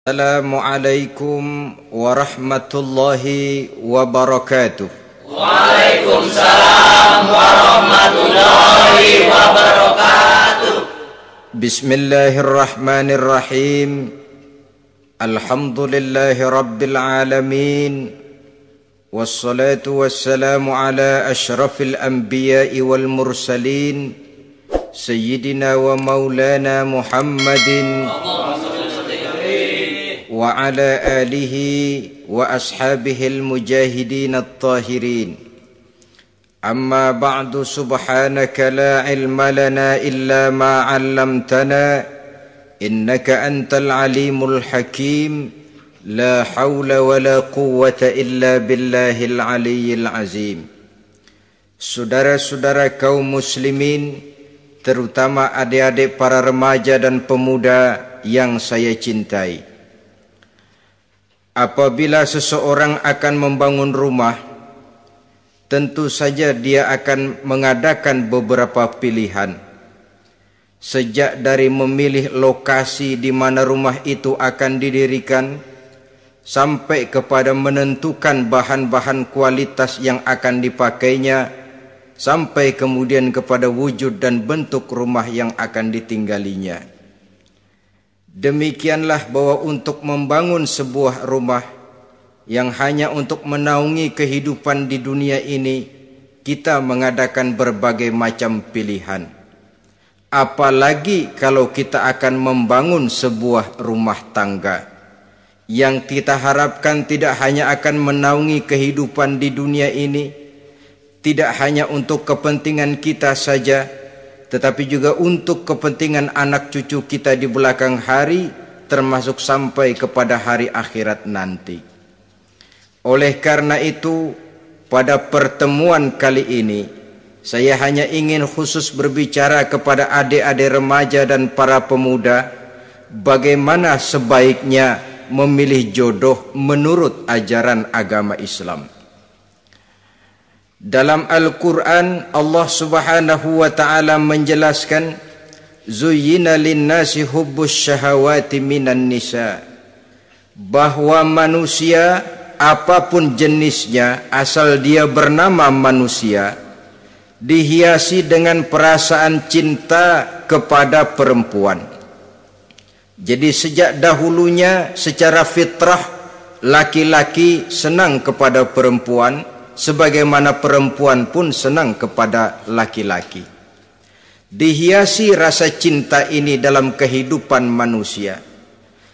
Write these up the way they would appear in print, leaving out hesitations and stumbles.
Assalamualaikum warahmatullahi wabarakatuh. Waalaikumsalam warahmatullahi wabarakatuh. Bismillahirrahmanirrahim. Alhamdulillahi rabbil alamin. Wassalatu wassalamu ala ashrafil anbiya'i wal mursalin, Sayyidina wa maulana Muhammadin wa ala alihi wa ashabihil mujahidin at-tahirin. Amma ba'du, subhanaka la ilma lana illa ma 'allamtana innaka antal alimul hakim. La hawla wa la quwwata illa billahil aliyyil azim. Saudara-saudara kaum muslimin, terutama adik-adik para remaja dan pemuda yang saya cintai, apabila seseorang akan membangun rumah, tentu saja dia akan mengadakan beberapa pilihan. Sejak dari memilih lokasi di mana rumah itu akan didirikan, sampai kepada menentukan bahan-bahan kualitas yang akan dipakainya, sampai kemudian kepada wujud dan bentuk rumah yang akan ditinggalinya. Demikianlah bahwa untuk membangun sebuah rumah yang hanya untuk menaungi kehidupan di dunia ini, kita mengadakan berbagai macam pilihan. Apalagi kalau kita akan membangun sebuah rumah tangga yang kita harapkan tidak hanya akan menaungi kehidupan di dunia ini, tidak hanya untuk kepentingan kita saja, tetapi juga untuk kepentingan anak cucu kita di belakang hari, termasuk sampai kepada hari akhirat nanti. Oleh karena itu, pada pertemuan kali ini, saya hanya ingin khusus berbicara kepada adik-adik remaja dan para pemuda, bagaimana sebaiknya memilih jodoh menurut ajaran agama Islam. Dalam Al-Quran, Allah subhanahu wa ta'ala menjelaskan, Zuyyina linnasi hubbus syahawati minan nisa, bahwa manusia apapun jenisnya, asal dia bernama manusia, dihiasi dengan perasaan cinta kepada perempuan. Jadi sejak dahulunya secara fitrah, laki-laki senang kepada perempuan, sebagaimana perempuan pun senang kepada laki-laki. Dihiasi rasa cinta ini dalam kehidupan manusia.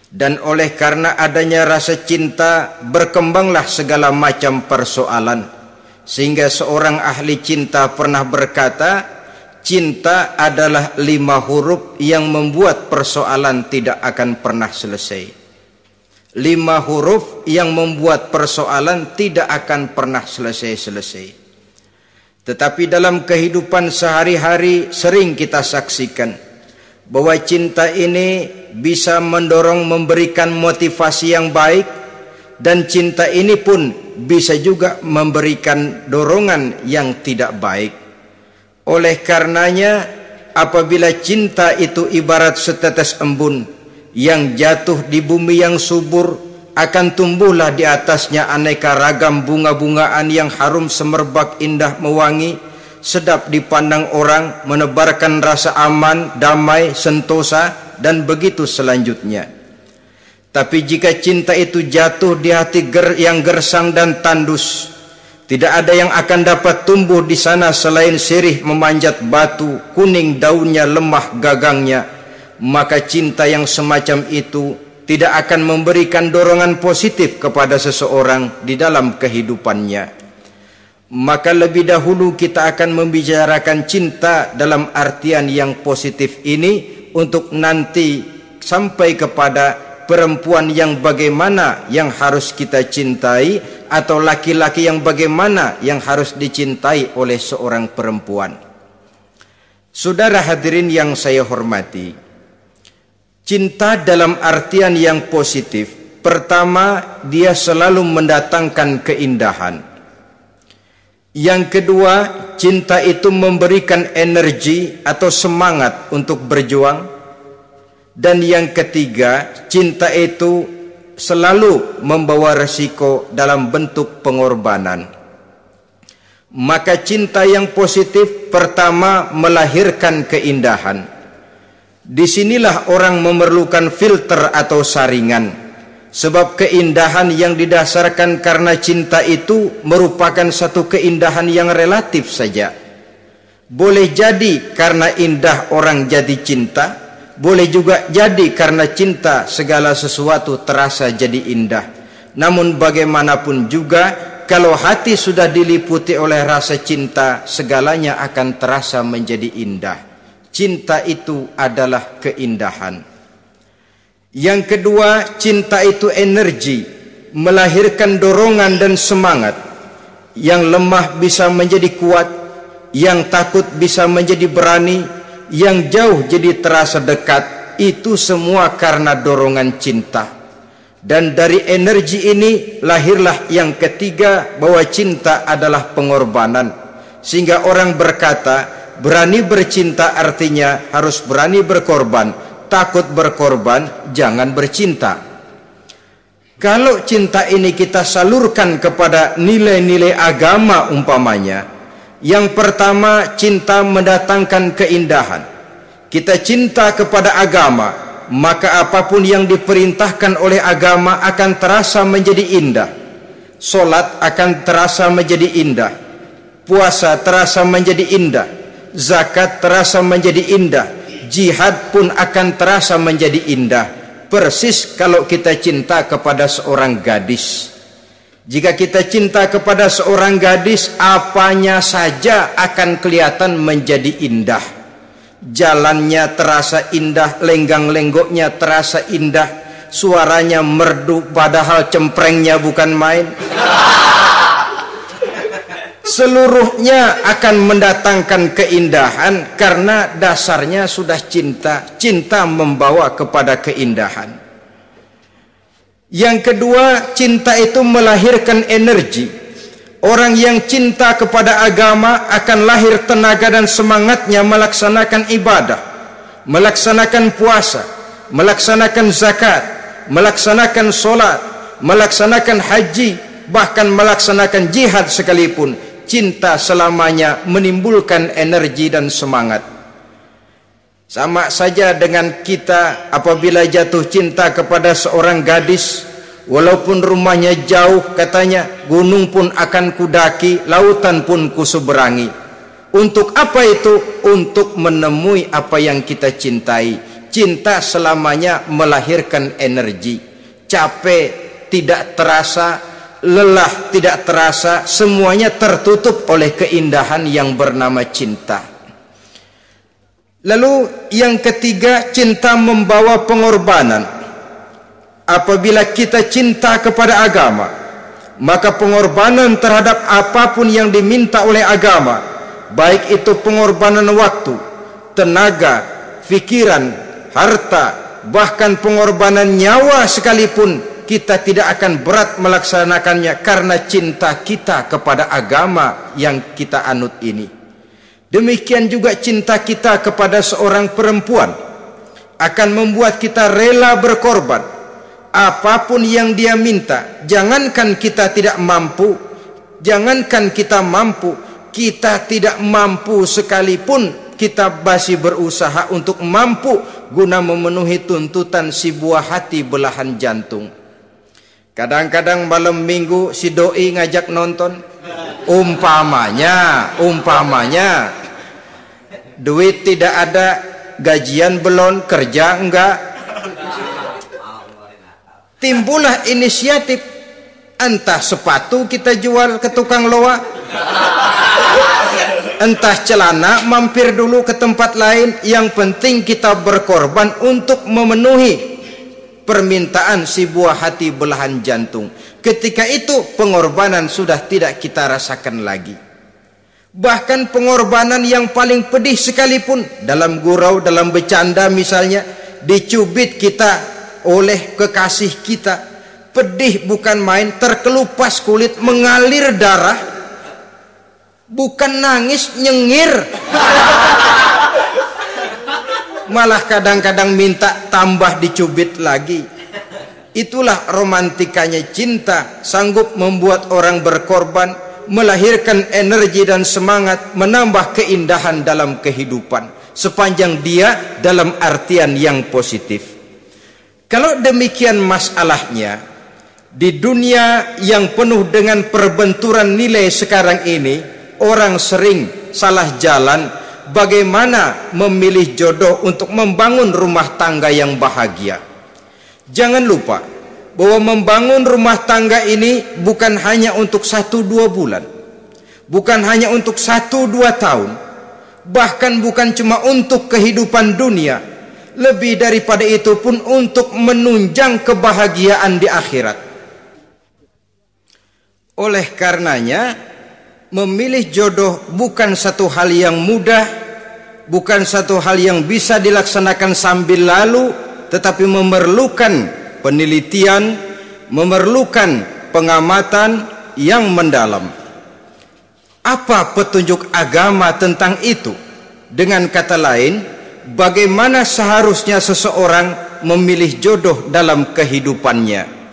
Dan oleh karena adanya rasa cinta, berkembanglah segala macam persoalan. Sehingga seorang ahli cinta pernah berkata, cinta adalah 5 huruf yang membuat persoalan tidak akan pernah selesai. 5 huruf yang membuat persoalan tidak akan pernah selesai-selesai. Tetapi dalam kehidupan sehari-hari sering kita saksikan bahwa cinta ini bisa mendorong, memberikan motivasi yang baik, dan cinta ini pun bisa juga memberikan dorongan yang tidak baik. Oleh karenanya, apabila cinta itu ibarat setetes embun yang jatuh di bumi yang subur, akan tumbuhlah di atasnya aneka ragam bunga-bungaan yang harum semerbak, indah, mewangi, sedap dipandang orang, menebarkan rasa aman, damai, sentosa, dan begitu selanjutnya. Tapi jika cinta itu jatuh di hati yang gersang dan tandus, tidak ada yang akan dapat tumbuh di sana selain sirih memanjat batu, kuning daunnya, lemah gagangnya, maka cinta yang semacam itu tidak akan memberikan dorongan positif kepada seseorang di dalam kehidupannya. Maka lebih dahulu kita akan membicarakan cinta dalam artian yang positif ini, untuk nanti sampai kepada perempuan yang bagaimana yang harus kita cintai, atau laki-laki yang bagaimana yang harus dicintai oleh seorang perempuan. Saudara hadirin yang saya hormati, cinta dalam artian yang positif, pertama, dia selalu mendatangkan keindahan. Yang kedua, cinta itu memberikan energi atau semangat untuk berjuang. Dan yang ketiga, cinta itu selalu membawa resiko dalam bentuk pengorbanan. Maka cinta yang positif pertama melahirkan keindahan. Disinilah orang memerlukan filter atau saringan. Sebab keindahan yang didasarkan karena cinta itu merupakan satu keindahan yang relatif saja. Boleh jadi karena indah orang jadi cinta, boleh juga jadi karena cinta segala sesuatu terasa jadi indah. Namun bagaimanapun juga, kalau hati sudah diliputi oleh rasa cinta, segalanya akan terasa menjadi indah. Cinta itu adalah keindahan. Yang kedua, cinta itu energi, melahirkan dorongan dan semangat. Yang lemah bisa menjadi kuat, yang takut bisa menjadi berani, yang jauh jadi terasa dekat. Itu semua karena dorongan cinta. Dan dari energi ini lahirlah yang ketiga, bahwa cinta adalah pengorbanan. Sehingga orang berkata, berani bercinta artinya harus berani berkorban. Takut berkorban, jangan bercinta. Kalau cinta ini kita salurkan kepada nilai-nilai agama umpamanya, yang pertama, cinta mendatangkan keindahan. Kita cinta kepada agama, maka apapun yang diperintahkan oleh agama akan terasa menjadi indah. Solat akan terasa menjadi indah, puasa terasa menjadi indah, zakat terasa menjadi indah, jihad pun akan terasa menjadi indah. Persis kalau kita cinta kepada seorang gadis. Jika kita cinta kepada seorang gadis, apanya saja akan kelihatan menjadi indah. Jalannya terasa indah, lenggang-lenggoknya terasa indah, suaranya merdu padahal cemprengnya bukan main. Seluruhnya akan mendatangkan keindahan karena dasarnya sudah cinta. Cinta membawa kepada keindahan. Yang kedua, cinta itu melahirkan energi. Orang yang cinta kepada agama akan lahir tenaga dan semangatnya melaksanakan ibadah, melaksanakan puasa, melaksanakan zakat, melaksanakan solat, melaksanakan haji, bahkan melaksanakan jihad sekalipun. Cinta selamanya menimbulkan energi dan semangat. Sama saja dengan kita apabila jatuh cinta kepada seorang gadis, walaupun rumahnya jauh, katanya, gunung pun akan kudaki, lautan pun kuseberangi. Untuk apa itu? Untuk menemui apa yang kita cintai. Cinta selamanya melahirkan energi. Capek tidak terasa, lelah tidak terasa, semuanya tertutup oleh keindahan yang bernama cinta. Lalu yang ketiga, cinta membawa pengorbanan. Apabila kita cinta kepada agama, maka pengorbanan terhadap apapun yang diminta oleh agama, baik itu pengorbanan waktu, tenaga, pikiran, harta, bahkan pengorbanan nyawa sekalipun, kita tidak akan berat melaksanakannya karena cinta kita kepada agama yang kita anut ini. Demikian juga cinta kita kepada seorang perempuan akan membuat kita rela berkorban. Apapun yang dia minta, jangankan kita tidak mampu, kita tidak mampu sekalipun, kita masih berusaha untuk mampu guna memenuhi tuntutan si buah hati belahan jantung. Kadang-kadang malam minggu si doi ngajak nonton, umpamanya duit tidak ada, gajian belum, kerja enggak, timbullah inisiatif, entah sepatu kita jual ke tukang loa, entah celana mampir dulu ke tempat lain, yang penting kita berkorban untuk memenuhi permintaan si buah hati belahan jantung. Ketika itu pengorbanan sudah tidak kita rasakan lagi. Bahkan pengorbanan yang paling pedih sekalipun, dalam gurau, dalam bercanda misalnya, dicubit kita oleh kekasih kita, pedih bukan main, terkelupas kulit, mengalir darah, bukan nangis, nyengir. Malah kadang-kadang minta tambah dicubit lagi. Itulah romantikanya cinta, sanggup membuat orang berkorban, melahirkan energi dan semangat, menambah keindahan dalam kehidupan, sepanjang dia dalam artian yang positif. Kalau demikian masalahnya, di dunia yang penuh dengan perbenturan nilai sekarang ini, orang sering salah jalan bagaimana memilih jodoh untuk membangun rumah tangga yang bahagia. Jangan lupa bahwa membangun rumah tangga ini bukan hanya untuk 1-2 bulan, bukan hanya untuk 1-2 tahun, bahkan bukan cuma untuk kehidupan dunia, lebih daripada itu pun untuk menunjang kebahagiaan di akhirat. Oleh karenanya, memilih jodoh bukan satu hal yang mudah, bukan satu hal yang bisa dilaksanakan sambil lalu, tetapi memerlukan penelitian, memerlukan pengamatan yang mendalam. Apa petunjuk agama tentang itu? Dengan kata lain, bagaimana seharusnya seseorang memilih jodoh dalam kehidupannya?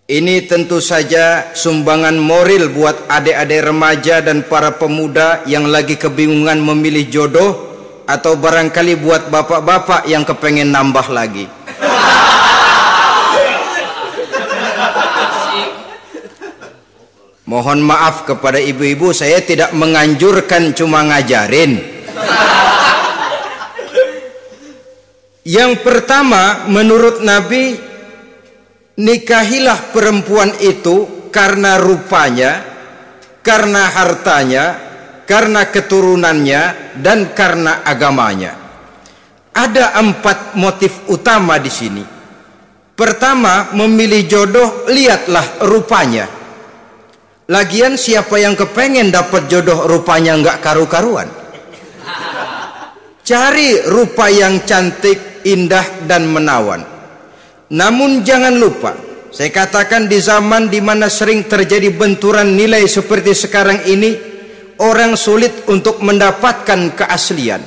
Ini tentu saja sumbangan moral buat adik-adik remaja dan para pemuda yang lagi kebingungan memilih jodoh, atau barangkali buat bapak-bapak yang kepengen nambah lagi. Mohon maaf kepada ibu-ibu, saya tidak menganjurkan, cuma ngajarin. Yang pertama, menurut Nabi, nikahilah perempuan itu karena rupanya, karena hartanya, karena keturunannya, dan karena agamanya. Ada 4 motif utama di sini. Pertama, memilih jodoh, lihatlah rupanya. Lagian siapa yang kepengen dapat jodoh rupanya nggak karu-karuan? Cari rupa yang cantik, indah, dan menawan. Namun jangan lupa, saya katakan di zaman di mana sering terjadi benturan nilai seperti sekarang ini, orang sulit untuk mendapatkan keaslian.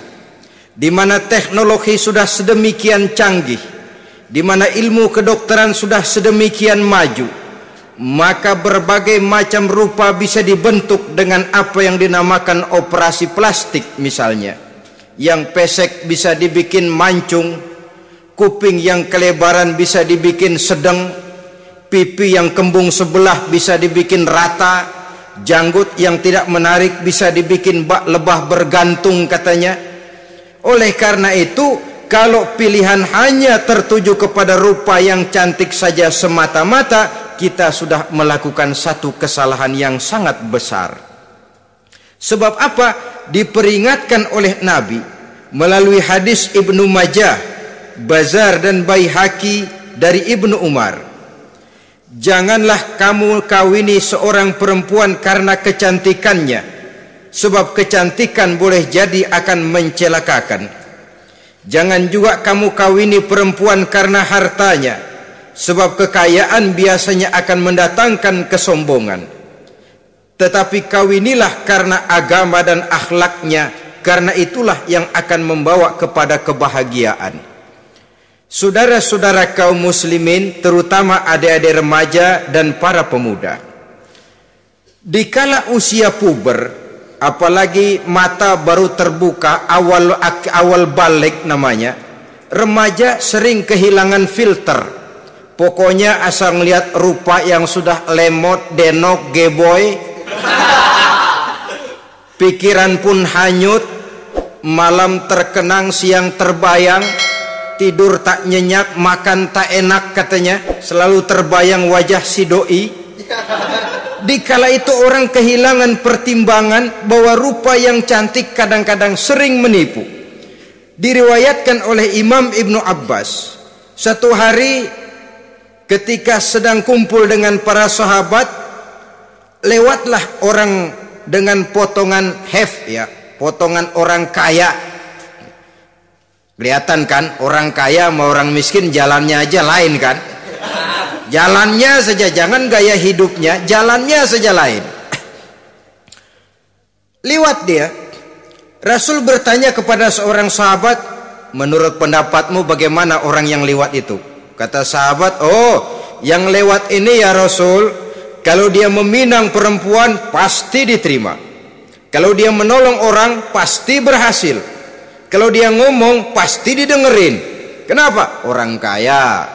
Di mana teknologi sudah sedemikian canggih, di mana ilmu kedokteran sudah sedemikian maju, maka berbagai macam rupa bisa dibentuk dengan apa yang dinamakan operasi plastik misalnya. Yang pesek bisa dibikin mancung, kuping yang kelebaran bisa dibikin sedang, pipi yang kembung sebelah bisa dibikin rata, janggut yang tidak menarik bisa dibikin bak lebah bergantung katanya. Oleh karena itu, kalau pilihan hanya tertuju kepada rupa yang cantik saja semata-mata, kita sudah melakukan satu kesalahan yang sangat besar. Sebab apa? Diperingatkan oleh Nabi melalui hadis Ibnu Majah, Bazar dan Baihaqi dari Ibnu Umar. Janganlah kamu kawini seorang perempuan karena kecantikannya, sebab kecantikan boleh jadi akan mencelakakan. Jangan juga kamu kawini perempuan karena hartanya, sebab kekayaan biasanya akan mendatangkan kesombongan. Tetapi kawinilah karena agama dan akhlaknya, karena itulah yang akan membawa kepada kebahagiaan. Saudara-saudara kaum muslimin, terutama adik-adik remaja dan para pemuda, dikala usia puber, apalagi mata baru terbuka, awal balik namanya, remaja sering kehilangan filter. Pokoknya asal melihat rupa yang sudah lemot, denok, geboy, pikiran pun hanyut, malam terkenang, siang terbayang, tidur tak nyenyak, makan tak enak katanya, selalu terbayang wajah si doi. Dikala itu orang kehilangan pertimbangan bahwa rupa yang cantik kadang-kadang sering menipu. Diriwayatkan oleh Imam Ibnu Abbas, satu hari ketika sedang kumpul dengan para sahabat, lewatlah orang dengan potongan ya, potongan orang kaya. Kelihatan kan, orang kaya sama orang miskin jalannya aja lain kan. Jalannya saja, jangan gaya hidupnya, jalannya saja lain. Liwat dia. Rasul bertanya kepada seorang sahabat, menurut pendapatmu bagaimana orang yang liwat itu? Kata sahabat, oh yang lewat ini ya Rasul, kalau dia meminang perempuan pasti diterima. Kalau dia menolong orang pasti berhasil. Kalau dia ngomong pasti didengerin. Kenapa? Orang kaya.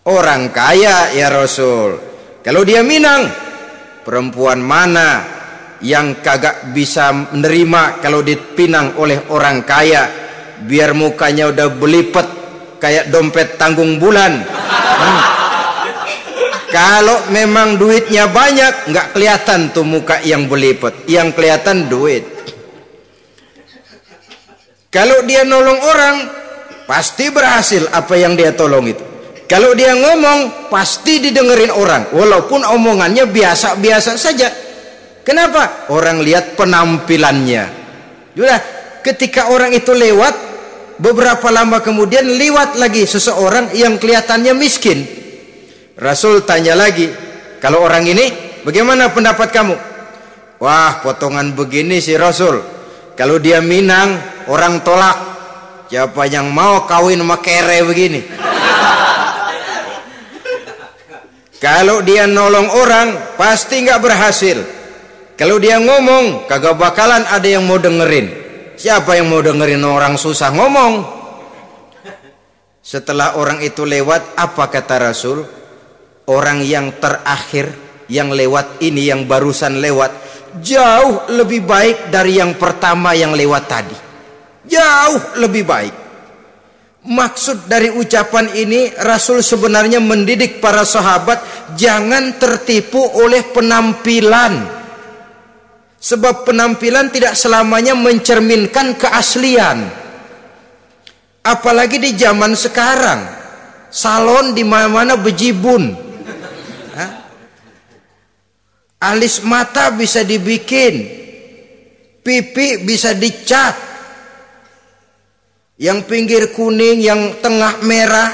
Orang kaya ya Rasul. Kalau dia minang, perempuan mana yang kagak bisa menerima kalau dipinang oleh orang kaya, biar mukanya udah belipet kayak dompet tanggung bulan. Kalau memang duitnya banyak, nggak kelihatan tuh muka yang belipet, yang kelihatan duit. Kalau dia nolong orang, pasti berhasil apa yang dia tolong itu. Kalau dia ngomong, pasti didengerin orang, walaupun omongannya biasa-biasa saja. Kenapa? Orang lihat penampilannya. Sudah, ketika orang itu lewat, beberapa lama kemudian lewat lagi seseorang yang kelihatannya miskin. Rasul tanya lagi, kalau orang ini bagaimana pendapat kamu? Wah, potongan begini sih Rasul. Kalau dia minang, orang tolak. Siapa yang mau kawin sama kere begini? Kalau dia nolong orang, pasti nggak berhasil. Kalau dia ngomong, kagak bakalan ada yang mau dengerin. Siapa yang mau dengerin orang susah ngomong? Setelah orang itu lewat, apa kata Rasul? Orang yang terakhir yang lewat ini, yang barusan lewat, jauh lebih baik dari yang pertama yang lewat tadi. Jauh lebih baik. Maksud dari ucapan ini, Rasul sebenarnya mendidik para sahabat jangan tertipu oleh penampilan. Sebab penampilan tidak selamanya mencerminkan keaslian. Apalagi di zaman sekarang, salon di mana-mana bejibun. Alis mata bisa dibikin, pipi bisa dicat, yang pinggir kuning, yang tengah merah,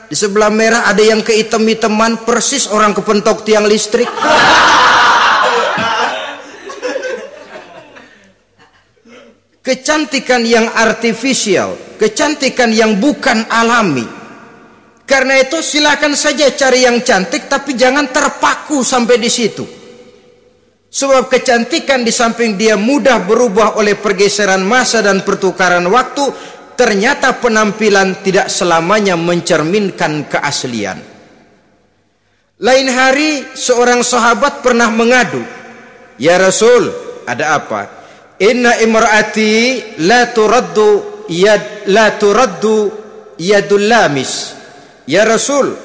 di sebelah merah ada yang kehitam-hitaman, persis orang kepentok tiang listrik. Kecantikan yang artifisial, kecantikan yang bukan alami. Karena itu silakan saja cari yang cantik, tapi jangan terpaku sampai di situ. Sebab kecantikan di samping dia mudah berubah oleh pergeseran masa dan pertukaran waktu, ternyata penampilan tidak selamanya mencerminkan keaslian. Lain hari seorang sahabat pernah mengadu, "Ya Rasul, ada apa? Inna imraati la turaddu yadul lamis." Ya Rasul,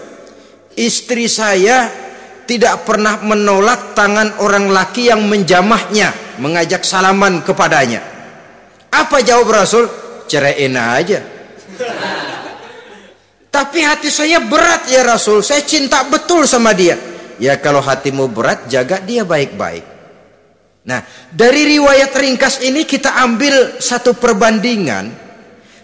istri saya tidak pernah menolak tangan orang laki yang menjamahnya, mengajak salaman kepadanya. Apa jawab Rasul? Ceraiin aja. Tapi hati saya berat ya Rasul, saya cinta betul sama dia. Ya kalau hatimu berat, jaga dia baik-baik. Nah, dari riwayat ringkas ini kita ambil satu perbandingan.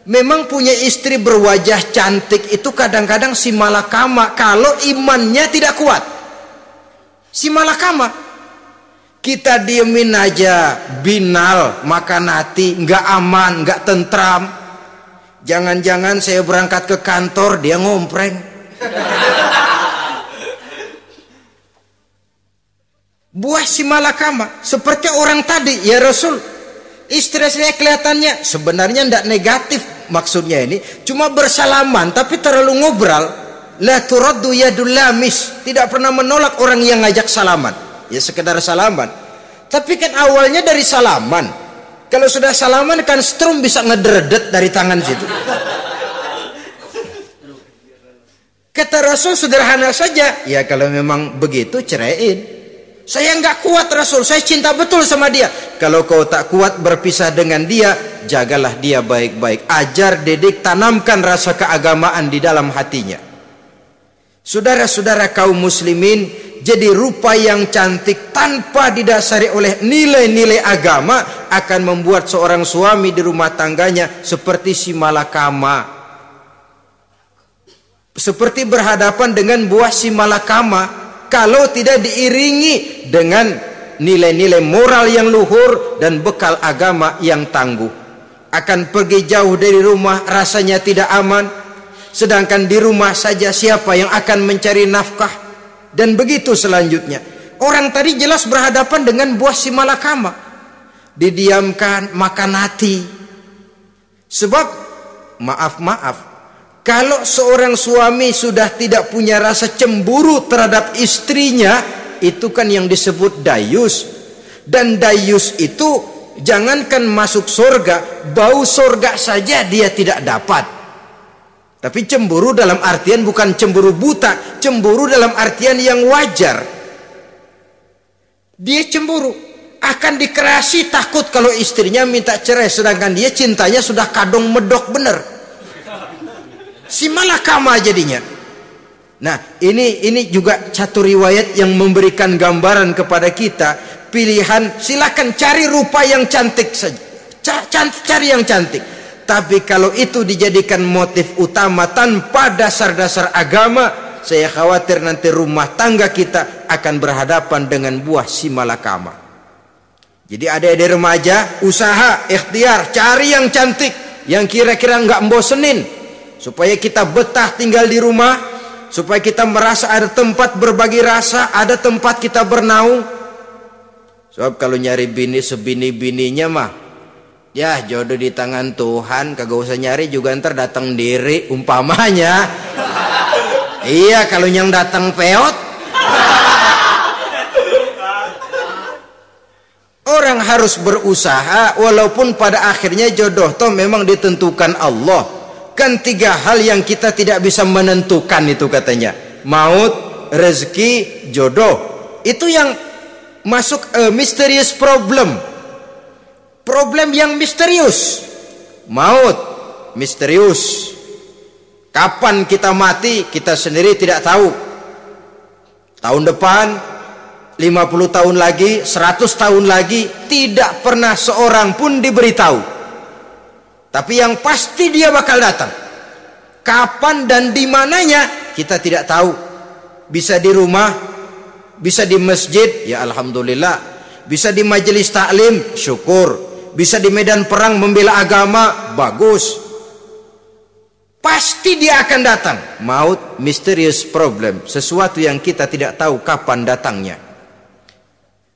Memang punya istri berwajah cantik itu kadang-kadang si malakama kalau imannya tidak kuat. Si malakama. Kita diemin aja, binal, makan hati, nggak aman, nggak tentram. Jangan-jangan saya berangkat ke kantor, dia ngompreng. Buah si malakama seperti orang tadi, ya Rasul. Istri saya kelihatannya sebenarnya tidak negatif maksudnya ini, cuma bersalaman tapi terlalu ngobrol. La turaddu yadul lamis, tidak pernah menolak orang yang ngajak salaman. Ya sekedar salaman. Tapi kan awalnya dari salaman. Kalau sudah salaman kan strum bisa ngederdet dari tangan situ. Kata Rasul sederhana saja, ya kalau memang begitu ceraiin. Saya nggak kuat Rasul, saya cinta betul sama dia. Kalau kau tak kuat berpisah dengan dia, jagalah dia baik-baik. Ajar, didik, tanamkan rasa keagamaan di dalam hatinya. Saudara-saudara kaum muslimin, jadi rupa yang cantik tanpa didasari oleh nilai-nilai agama akan membuat seorang suami di rumah tangganya seperti si malakama. Seperti berhadapan dengan buah si malakama. Kalau tidak diiringi dengan nilai-nilai moral yang luhur dan bekal agama yang tangguh, akan pergi jauh dari rumah rasanya tidak aman. sedangkan di rumah saja siapa yang akan mencari nafkah? Dan begitu selanjutnya. Orang tadi jelas berhadapan dengan buah si malakama. Didiamkan, makan hati. Sebab maaf, kalau seorang suami sudah tidak punya rasa cemburu terhadap istrinya, itu kan yang disebut dayus. Dan dayus itu jangankan masuk surga, bau surga saja dia tidak dapat. Tapi cemburu dalam artian bukan cemburu buta, cemburu dalam artian yang wajar. Dia cemburu, akan dikerasi takut kalau istrinya minta cerai, sedangkan dia cintanya sudah kadung medok bener. Si malakama jadinya. Nah, ini juga satu riwayat yang memberikan gambaran kepada kita. Pilihan, silakan cari rupa yang cantik saja, cari yang cantik. Tapi kalau itu dijadikan motif utama tanpa dasar-dasar agama, saya khawatir nanti rumah tangga kita akan berhadapan dengan buah si malakama. Jadi adik-adik remaja, usaha, ikhtiar, cari yang cantik, yang kira-kira nggak membosenin, supaya kita betah tinggal di rumah, supaya kita merasa ada tempat berbagi rasa, ada tempat kita bernaung. Sebab kalau nyari bini sebini-bininya mah, ya jodoh di tangan Tuhan, kagak usah nyari juga ntar datang diri umpamanya. Iya, kalau yang datang peot. Orang harus berusaha, walaupun pada akhirnya jodoh toh memang ditentukan Allah. Kan 3 hal yang kita tidak bisa menentukan itu katanya. Maut, rezeki, jodoh. Itu yang masuk mysterious problem. Problem yang misterius. Maut misterius. Kapan kita mati kita sendiri tidak tahu. Tahun depan, 50 tahun lagi, 100 tahun lagi, tidak pernah seorang pun diberitahu. Tapi yang pasti dia bakal datang. Kapan dan di mananya kita tidak tahu. Bisa di rumah, bisa di masjid, ya alhamdulillah. Bisa di majelis taklim, syukur. Bisa di medan perang membela agama, bagus. Pasti dia akan datang. Maut, mysterious problem, sesuatu yang kita tidak tahu kapan datangnya.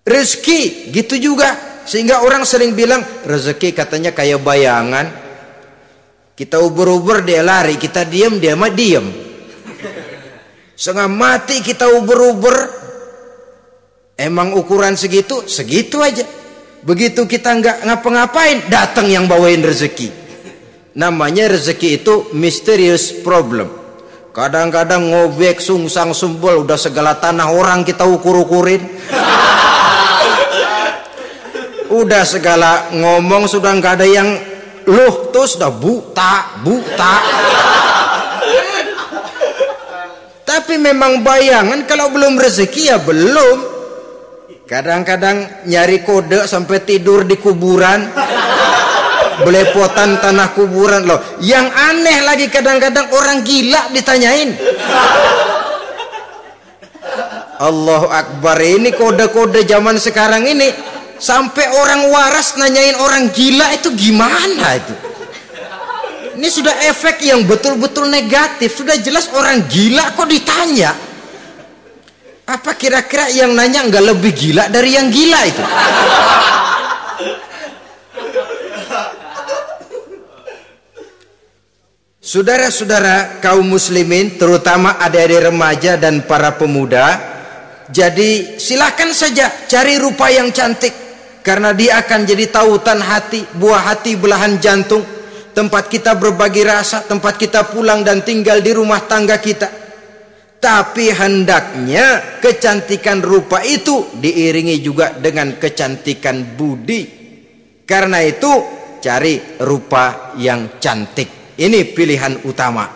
Rezeki gitu juga, sehingga orang sering bilang rezeki katanya kayak bayangan. Kita uber-uber dia lari, kita diam dia mah diam. Setengah mati kita uber-uber, emang ukuran segitu aja. Begitu kita nggak ngapa-ngapain, datang yang bawain rezeki. Namanya rezeki itu mysterious problem. Kadang-kadang ngobek sungsang sumbul, udah segala tanah orang kita ukur-ukurin. Udah segala ngomong sudah nggak ada yang luh, terus udah buta. Tapi memang bayangan, kalau belum rezeki ya belum. Kadang-kadang nyari kode sampai tidur di kuburan, belepotan tanah kuburan loh. Yang aneh lagi kadang-kadang orang gila ditanyain. Allahu Akbar, ini kode-kode zaman sekarang ini sampai orang waras nanyain orang gila, itu gimana itu? Ini sudah efek yang betul-betul negatif. Sudah jelas orang gila kok ditanya. Apa kira-kira yang nanya nggak lebih gila dari yang gila itu? Saudara-saudara kaum muslimin, terutama adik-adik remaja dan para pemuda, jadi silakan saja cari rupa yang cantik, karena dia akan jadi tautan hati, buah hati belahan jantung, tempat kita berbagi rasa, tempat kita pulang dan tinggal di rumah tangga kita. Tapi hendaknya kecantikan rupa itu diiringi juga dengan kecantikan budi. Karena itu cari rupa yang cantik. Ini pilihan utama.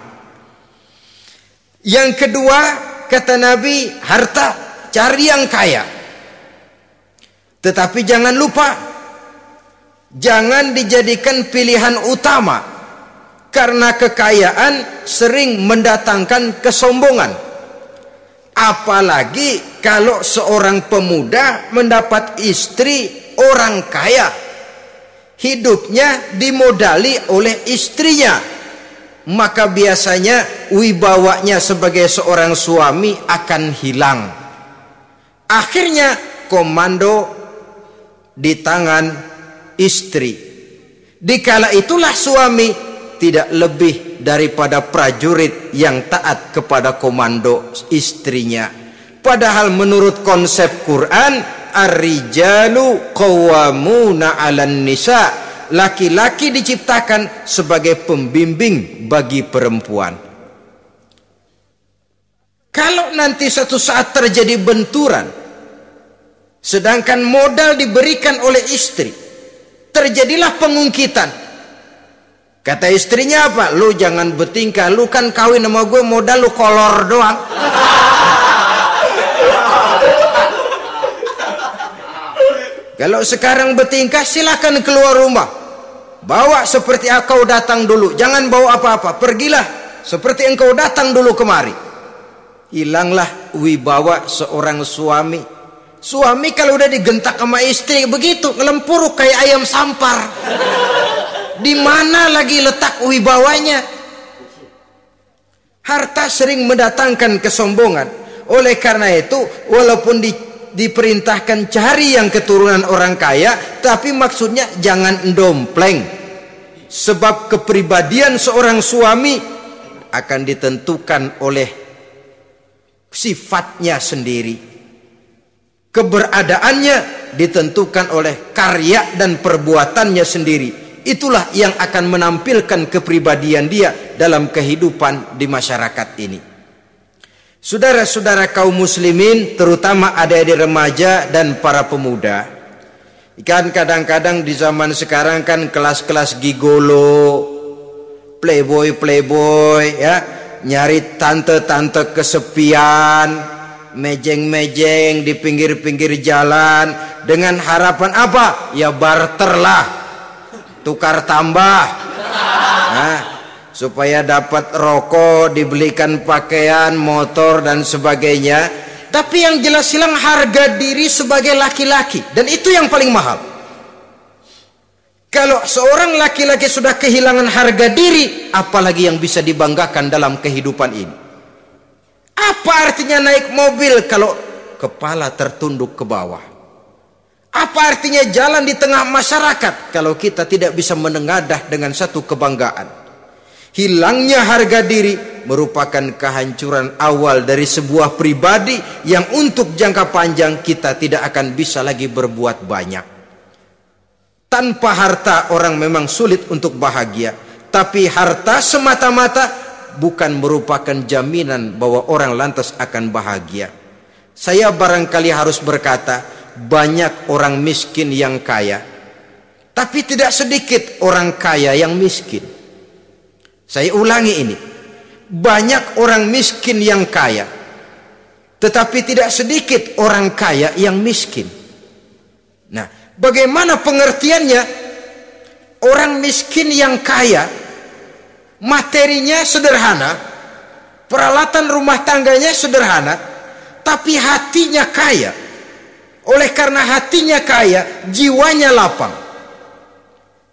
Yang kedua, kata Nabi, harta, cari yang kaya. Tetapi jangan lupa, jangan dijadikan pilihan utama, karena kekayaan sering mendatangkan kesombongan. Apalagi kalau seorang pemuda mendapat istri orang kaya, hidupnya dimodali oleh istrinya. maka biasanya wibawanya sebagai seorang suami akan hilang. Akhirnya komando di tangan istri. Dikala itulah suami tidak lebih daripada prajurit yang taat kepada komando istrinya. Padahal menurut konsep Quran, ar-rijalu qawwamuna 'alan nisa, laki-laki diciptakan sebagai pembimbing bagi perempuan. Kalau nanti suatu saat terjadi benturan, sedangkan modal diberikan oleh istri, terjadilah pengungkitan. Kata istrinya apa? Lu jangan bertingkah, lu kan kawin sama gue, modal lu kolor doang. Kalau sekarang bertingkah, silakan keluar rumah. Bawa seperti engkau datang dulu. Jangan bawa apa-apa. Pergilah seperti engkau datang dulu kemari. Hilanglah wibawa seorang suami. Suami kalau udah digentak sama istri begitu, ngelempuruk kayak ayam sampar. Di mana lagi letak wibawanya? Harta sering mendatangkan kesombongan. Oleh karena itu, walaupun diperintahkan cari yang keturunan orang kaya, tapi maksudnya jangan dompleng. Sebab kepribadian seorang suami akan ditentukan oleh sifatnya sendiri. Keberadaannya ditentukan oleh karya dan perbuatannya sendiri. Itulah yang akan menampilkan kepribadian dia dalam kehidupan di masyarakat ini. Saudara-saudara kaum muslimin, terutama adik-adik remaja dan para pemuda, kan kadang-kadang di zaman sekarang kan kelas-kelas gigolo, playboy ya, nyari tante-tante kesepian, mejeng-mejeng di pinggir-pinggir jalan dengan harapan apa? Ya barter lah, tukar tambah. Nah, supaya dapat rokok, dibelikan pakaian, motor dan sebagainya. Tapi yang jelas hilang harga diri sebagai laki-laki, dan itu yang paling mahal. Kalau seorang laki-laki sudah kehilangan harga diri, apalagi yang bisa dibanggakan dalam kehidupan ini? Apa artinya naik mobil kalau kepala tertunduk ke bawah? Apa artinya jalan di tengah masyarakat kalau kita tidak bisa menengadah dengan satu kebanggaan? Hilangnya harga diri merupakan kehancuran awal dari sebuah pribadi yang untuk jangka panjang kita tidak akan bisa lagi berbuat banyak. Tanpa harta orang memang sulit untuk bahagia, tapi harta semata-mata bukan merupakan jaminan bahwa orang lantas akan bahagia. Saya barangkali harus berkata, banyak orang miskin yang kaya, tapi tidak sedikit orang kaya yang miskin. Saya ulangi ini, banyak orang miskin yang kaya, tetapi tidak sedikit orang kaya yang miskin. Nah, bagaimana pengertiannya? Orang miskin yang kaya, materinya sederhana, peralatan rumah tangganya sederhana, tapi hatinya kaya. Oleh karena hatinya kaya, jiwanya lapang.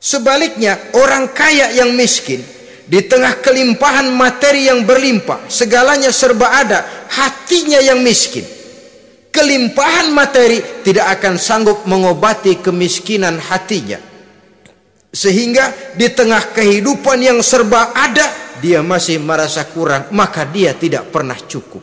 Sebaliknya, orang kaya yang miskin, di tengah kelimpahan materi yang berlimpah, segalanya serba ada, hatinya yang miskin. Kelimpahan materi tidak akan sanggup mengobati kemiskinan hatinya. Sehingga di tengah kehidupan yang serba ada, dia masih merasa kurang, maka dia tidak pernah cukup.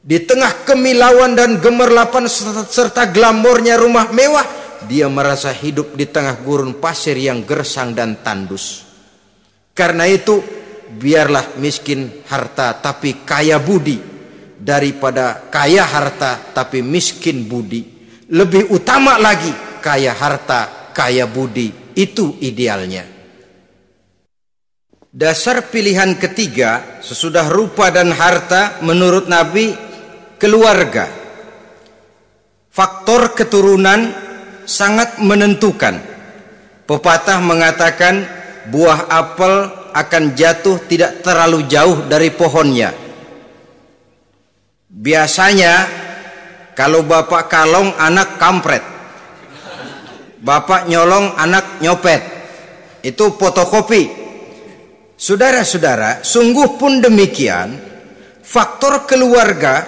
Di tengah kemilauan dan gemerlapan serta glamornya rumah mewah, dia merasa hidup di tengah gurun pasir yang gersang dan tandus. Karena itu, biarlah miskin harta tapi kaya budi, daripada kaya harta tapi miskin budi. Lebih utama lagi kaya harta, kaya budi. Itu idealnya. Dasar pilihan ketiga sesudah rupa dan harta menurut Nabi, keluarga. Faktor keturunan sangat menentukan. Pepatah mengatakan, buah apel akan jatuh tidak terlalu jauh dari pohonnya. Biasanya kalau bapak kalong, anak kampret. Bapak nyolong, anak nyopet. Itu fotokopi. Saudara-saudara, sungguh pun demikian, faktor keluarga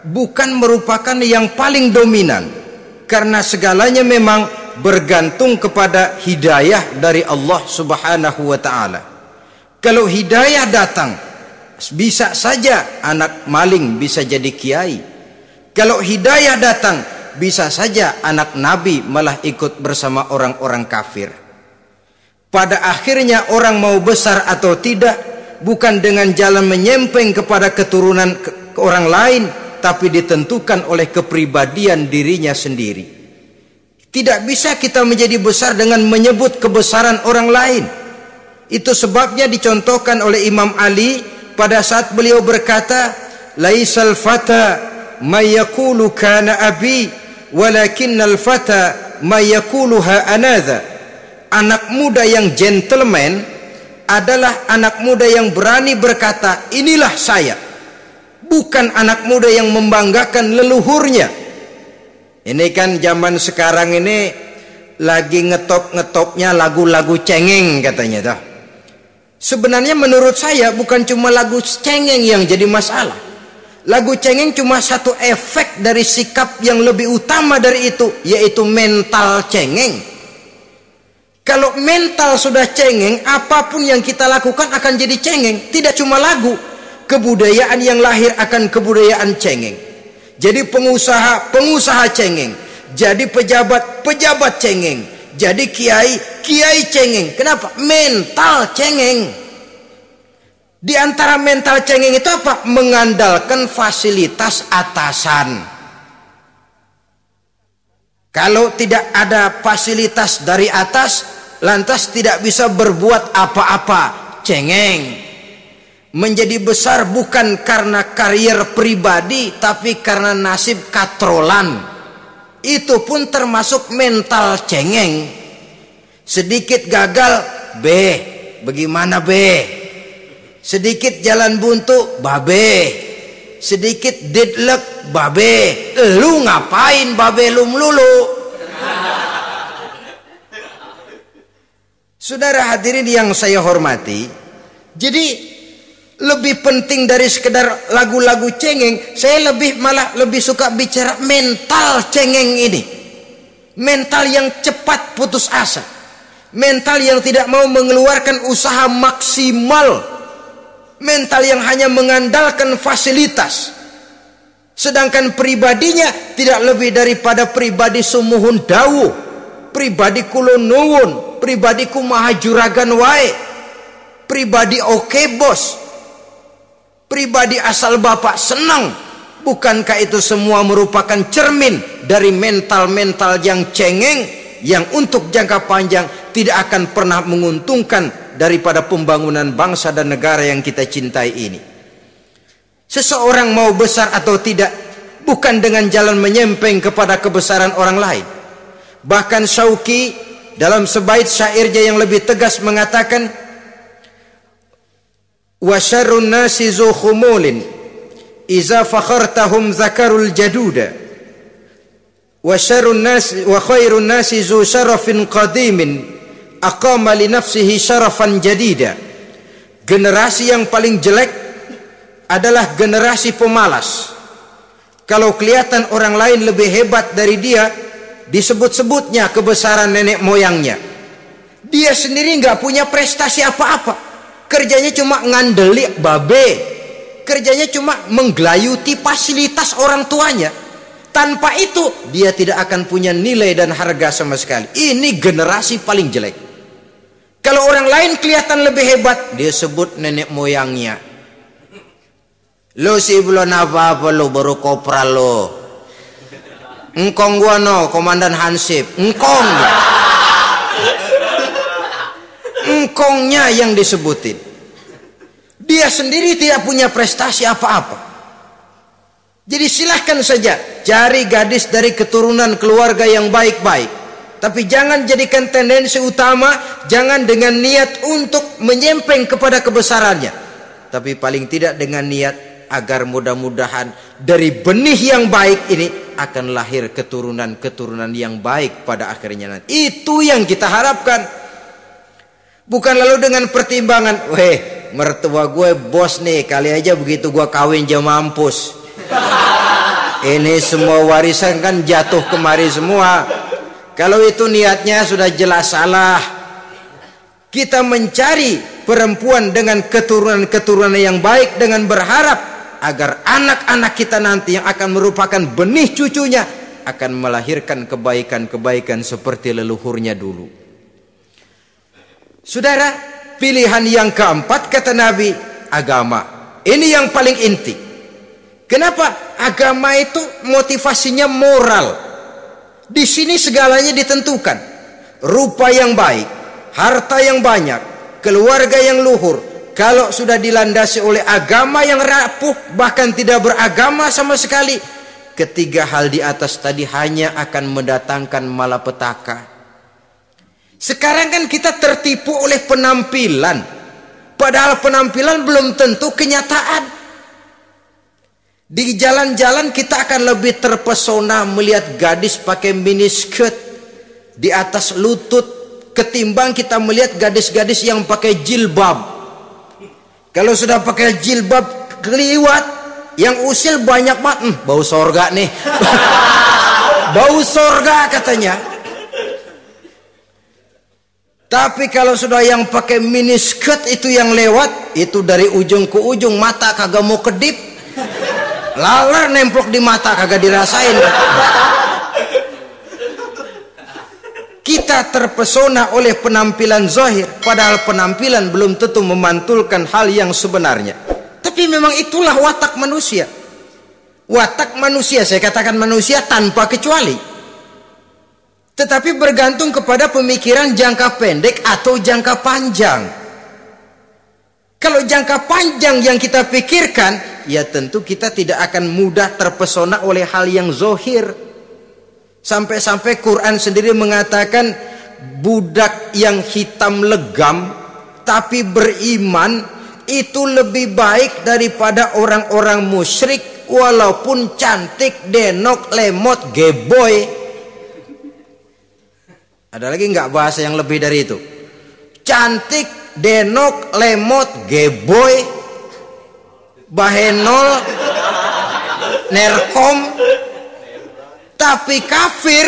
bukan merupakan yang paling dominan, karena segalanya memang bergantung kepada hidayah dari Allah Subhanahu wa ta'ala. Kalau hidayah datang, bisa saja anak maling bisa jadi kiai. Kalau hidayah datang, bisa saja anak nabi malah ikut bersama orang-orang kafir. Pada akhirnya orang mau besar atau tidak bukan dengan jalan menyempeng kepada keturunan orang lain, tapi ditentukan oleh kepribadian dirinya sendiri. Tidak bisa kita menjadi besar dengan menyebut kebesaran orang lain. Itu sebabnya dicontohkan oleh Imam Ali pada saat beliau berkata, laisal fata may yaqulu kana abi walakinnal fata may yaquluha anadha. Anak muda yang gentleman adalah anak muda yang berani berkata, inilah saya. Bukan anak muda yang membanggakan leluhurnya. Ini kan zaman sekarang ini lagi ngetop-ngetopnya lagu-lagu cengeng katanya. Sebenarnya menurut saya bukan cuma lagu cengeng yang jadi masalah. Lagu cengeng cuma satu efek dari sikap yang lebih utama dari itu, yaitu mental cengeng. Kalau mental sudah cengeng, apapun yang kita lakukan akan jadi cengeng. Tidak cuma lagu, kebudayaan yang lahir akan kebudayaan cengeng. Jadi pengusaha cengeng. Jadi pejabat cengeng. Jadi kiai cengeng. Kenapa? Mental cengeng. Di antara mental cengeng itu apa? Mengandalkan fasilitas atasan. Kalau tidak ada fasilitas dari atas, lantas tidak bisa berbuat apa-apa, cengeng. Menjadi besar bukan karena karier pribadi, tapi karena nasib katrolan. Itu pun termasuk mental cengeng. Sedikit gagal, bagaimana sedikit jalan buntu, sedikit deadlock, lu ngapain lu melulu? Saudara hadirin yang saya hormati, jadi lebih penting dari sekedar lagu-lagu cengeng, saya malah lebih suka bicara mental cengeng ini. Mental yang cepat putus asa, mental yang tidak mau mengeluarkan usaha maksimal, mental yang hanya mengandalkan fasilitas, sedangkan pribadinya tidak lebih daripada pribadi sumuhun dawu, pribadi kulon nuwun, pribadiku maha juragan wae, pribadi oke bos, pribadi asal bapak senang. Bukankah itu semua merupakan cermin dari mental-mental yang cengeng, yang untuk jangka panjang tidak akan pernah menguntungkan daripada pembangunan bangsa dan negara yang kita cintai ini. Seseorang mau besar atau tidak bukan dengan jalan menyempeng kepada kebesaran orang lain. Bahkan Syauqi dalam sebait syairnya yang lebih tegas mengatakan, wa syarrun nasi zu khumulin iza fakhartahum zakarul jaduda wa syarrun nasi wa khairun nasi zu syarafin qadimin aqama li nafsihi syarafan jadida. Generasi yang paling jelek adalah generasi pemalas. Kalau kelihatan orang lain lebih hebat dari dia, disebut-sebutnya kebesaran nenek moyangnya. Dia sendiri nggak punya prestasi apa-apa. Kerjanya cuma ngandeli kerjanya cuma menggelayuti fasilitas orang tuanya. Tanpa itu dia tidak akan punya nilai dan harga sama sekali. Ini generasi paling jelek. Kalau orang lain kelihatan lebih hebat, dia sebut nenek moyangnya. Lo sih belum apa-apa, lo baru kopral lo. Engkong gua no, komandan Hansip. Engkongnya yang disebutin. Dia sendiri tidak punya prestasi apa-apa. Jadi silahkan saja cari gadis dari keturunan keluarga yang baik-baik, tapi jangan jadikan tendensi utama, jangan dengan niat untuk menyempeng kepada kebesarannya, tapi paling tidak dengan niat agar mudah-mudahan dari benih yang baik ini akan lahir keturunan-keturunan yang baik pada akhirnya nanti. Itu yang kita harapkan. Bukan lalu dengan pertimbangan, weh, mertua gue bos nih, kali aja begitu gue kawin dia mampus. Ini semua warisan kan jatuh kemari semua. Kalau itu niatnya sudah jelas salah. Kita mencari perempuan dengan keturunan-keturunan yang baik dengan berharap agar anak-anak kita nanti yang akan merupakan benih cucunya akan melahirkan kebaikan-kebaikan seperti leluhurnya dulu. Saudara, pilihan yang keempat kata Nabi, agama. Ini yang paling inti. Kenapa? Agama itu motivasinya moral. Di sini segalanya ditentukan. Rupa yang baik, harta yang banyak, keluarga yang luhur. Kalau sudah dilandasi oleh agama yang rapuh, bahkan tidak beragama sama sekali, ketiga hal di atas tadi hanya akan mendatangkan malapetaka. Sekarang kan kita tertipu oleh penampilan, padahal penampilan belum tentu kenyataan. Di jalan-jalan kita akan lebih terpesona melihat gadis pakai miniskirt di atas lutut ketimbang kita melihat gadis-gadis yang pakai jilbab. Kalau sudah pakai jilbab keliwat, yang usil banyak banget, bau sorga nih. Bau sorga katanya. Tapi kalau sudah yang pakai miniskirt itu yang lewat, itu dari ujung ke ujung mata kagak mau kedip, laler nemplok di mata kagak dirasain. Kita terpesona oleh penampilan zahir, padahal penampilan belum tentu memantulkan hal yang sebenarnya. Tapi memang itulah watak manusia. Watak manusia, saya katakan manusia tanpa kecuali. Tetapi bergantung kepada pemikiran jangka pendek atau jangka panjang. Kalau jangka panjang yang kita pikirkan, ya tentu kita tidak akan mudah terpesona oleh hal yang zohir. Sampai-sampai Quran sendiri mengatakan budak yang hitam legam tapi beriman itu lebih baik daripada orang-orang musyrik walaupun cantik, denok, lemot, geboy. Ada lagi nggak bahasa yang lebih dari itu? Cantik, denok, lemot, geboy, bahenol, nerkom, tapi kafir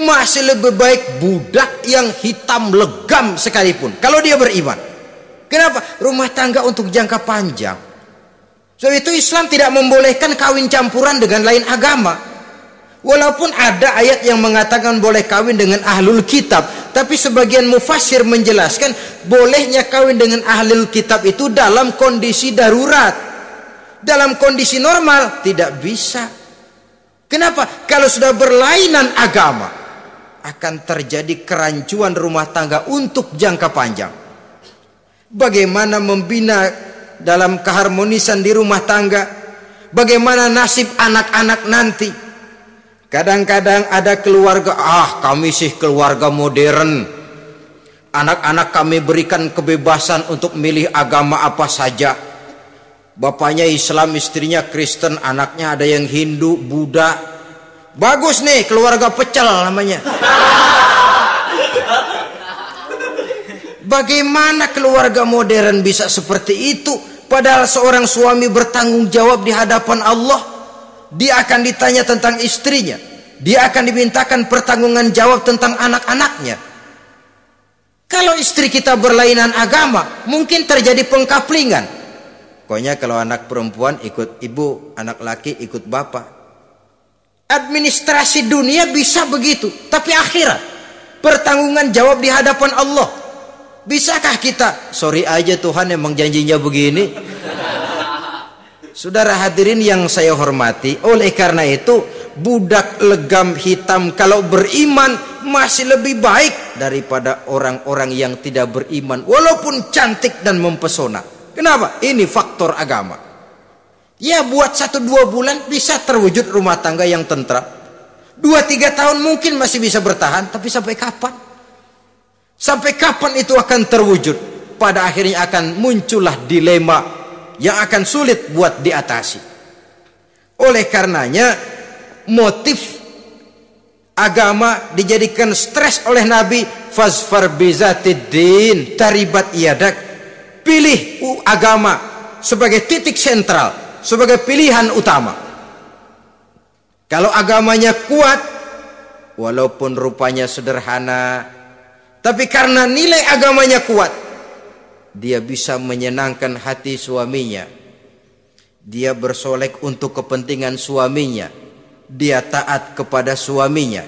masih lebih baik budak yang hitam legam sekalipun kalau dia beriman. Kenapa? Rumah tangga untuk jangka panjang. So itu Islam tidak membolehkan kawin campuran dengan lain agama. Walaupun ada ayat yang mengatakan boleh kawin dengan ahlul kitab, tapi sebagian mufassir menjelaskan bolehnya kawin dengan ahlul kitab itu dalam kondisi darurat. Dalam kondisi normal tidak bisa. Kenapa? Kalau sudah berlainan agama, akan terjadi kerancuan rumah tangga untuk jangka panjang. Bagaimana membina dalam keharmonisan di rumah tangga? Bagaimana nasib anak-anak nanti? Kadang-kadang ada keluarga, kami sih keluarga modern. Anak-anak kami berikan kebebasan untuk milih agama apa saja. Bapaknya Islam, istrinya Kristen, anaknya ada yang Hindu, Buddha. Bagus nih, keluarga pecel namanya. Bagaimana keluarga modern bisa seperti itu? Padahal seorang suami bertanggung jawab di hadapan Allah. Dia akan ditanya tentang istrinya. Dia akan dimintakan pertanggungan jawab tentang anak-anaknya. Kalau istri kita berlainan agama, mungkin terjadi pengkaplingan. Pokoknya kalau anak perempuan ikut ibu, anak laki ikut bapak. Administrasi dunia bisa begitu, tapi akhirat, pertanggungan jawab di hadapan Allah. Bisakah kita? Sorry aja Tuhan, emang janjinya begini. Saudara hadirin yang saya hormati, oleh karena itu budak legam hitam kalau beriman masih lebih baik daripada orang-orang yang tidak beriman walaupun cantik dan mempesona. Kenapa? Ini faktor agama. Ya buat 1-2 bulan bisa terwujud rumah tangga yang tentram. 2-3 tahun mungkin masih bisa bertahan, tapi sampai kapan? Sampai kapan itu akan terwujud? Pada akhirnya akan muncullah dilema yang akan sulit buat diatasi. Oleh karenanya motif Agama dijadikan stres oleh Nabi. Fazfar bizatiddin taribat yadak. Pilih agama sebagai titik sentral, sebagai pilihan utama. Kalau agamanya kuat, walaupun rupanya sederhana, tapi karena nilai agamanya kuat, dia bisa menyenangkan hati suaminya. Dia bersolek untuk kepentingan suaminya. Dia taat kepada suaminya.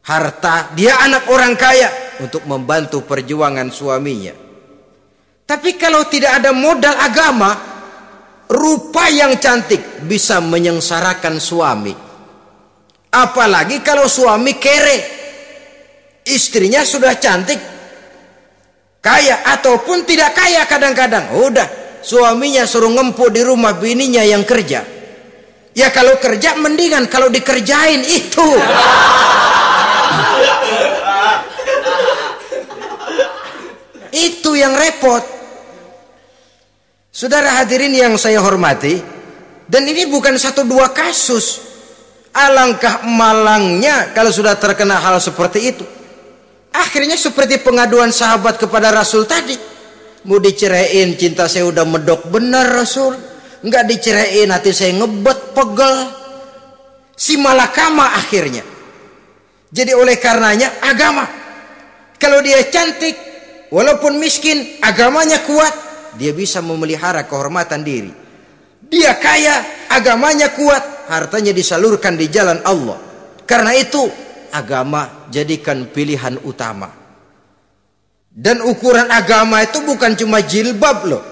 Harta, dia anak orang kaya untuk membantu perjuangan suaminya. Tapi kalau tidak ada modal agama, rupa yang cantik bisa menyengsarakan suami. Apalagi kalau suami kere, istrinya sudah cantik, kaya ataupun tidak kaya kadang-kadang, udah suaminya suruh ngempuk di rumah, bininya yang kerja. Ya kalau kerja mendingan kalau dikerjain itu. Itu yang repot. Saudara hadirin yang saya hormati, dan ini bukan satu dua kasus. Alangkah malangnya kalau sudah terkena hal seperti itu. Akhirnya seperti pengaduan sahabat kepada Rasul tadi. Mau diceraiin, cinta saya udah medok benar Rasul. Enggak diceraiin, hati saya ngebet, pegel. Si malakama akhirnya. Jadi oleh karenanya agama. Kalau dia cantik, walaupun miskin, agamanya kuat, dia bisa memelihara kehormatan diri. Dia kaya, agamanya kuat, hartanya disalurkan di jalan Allah. Karena itu agama jadikan pilihan utama. Dan ukuran agama itu bukan cuma jilbab loh.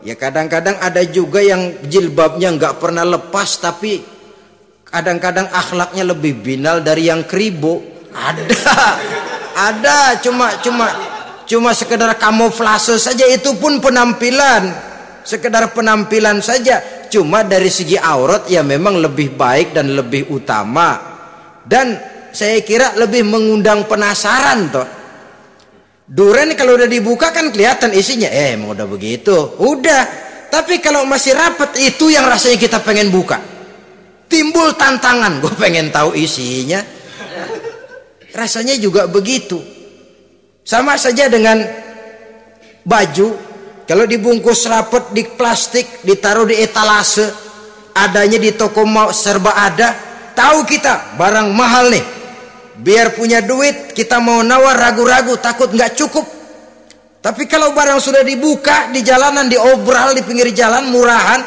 Ya kadang-kadang ada juga yang jilbabnya nggak pernah lepas, tapi kadang-kadang akhlaknya lebih binal dari yang kribo. Ada cuma sekedar kamuflase saja, itu pun penampilan, sekedar penampilan saja. Cuma dari segi aurat ya memang lebih baik dan lebih utama, dan saya kira lebih mengundang penasaran toh. Duren kalau udah dibuka kan kelihatan isinya, emang udah begitu, udah. Tapi kalau masih rapat, itu yang rasanya kita pengen buka, timbul tantangan, gue pengen tahu isinya. Rasanya juga begitu. Sama saja dengan baju, kalau dibungkus rapat di plastik, ditaruh di etalase, adanya di toko mau serba ada, tahu kita barang mahal nih. Biar punya duit, kita mau nawar ragu-ragu, takut nggak cukup. Tapi kalau barang sudah dibuka di jalanan, diobral di pinggir jalan, murahan,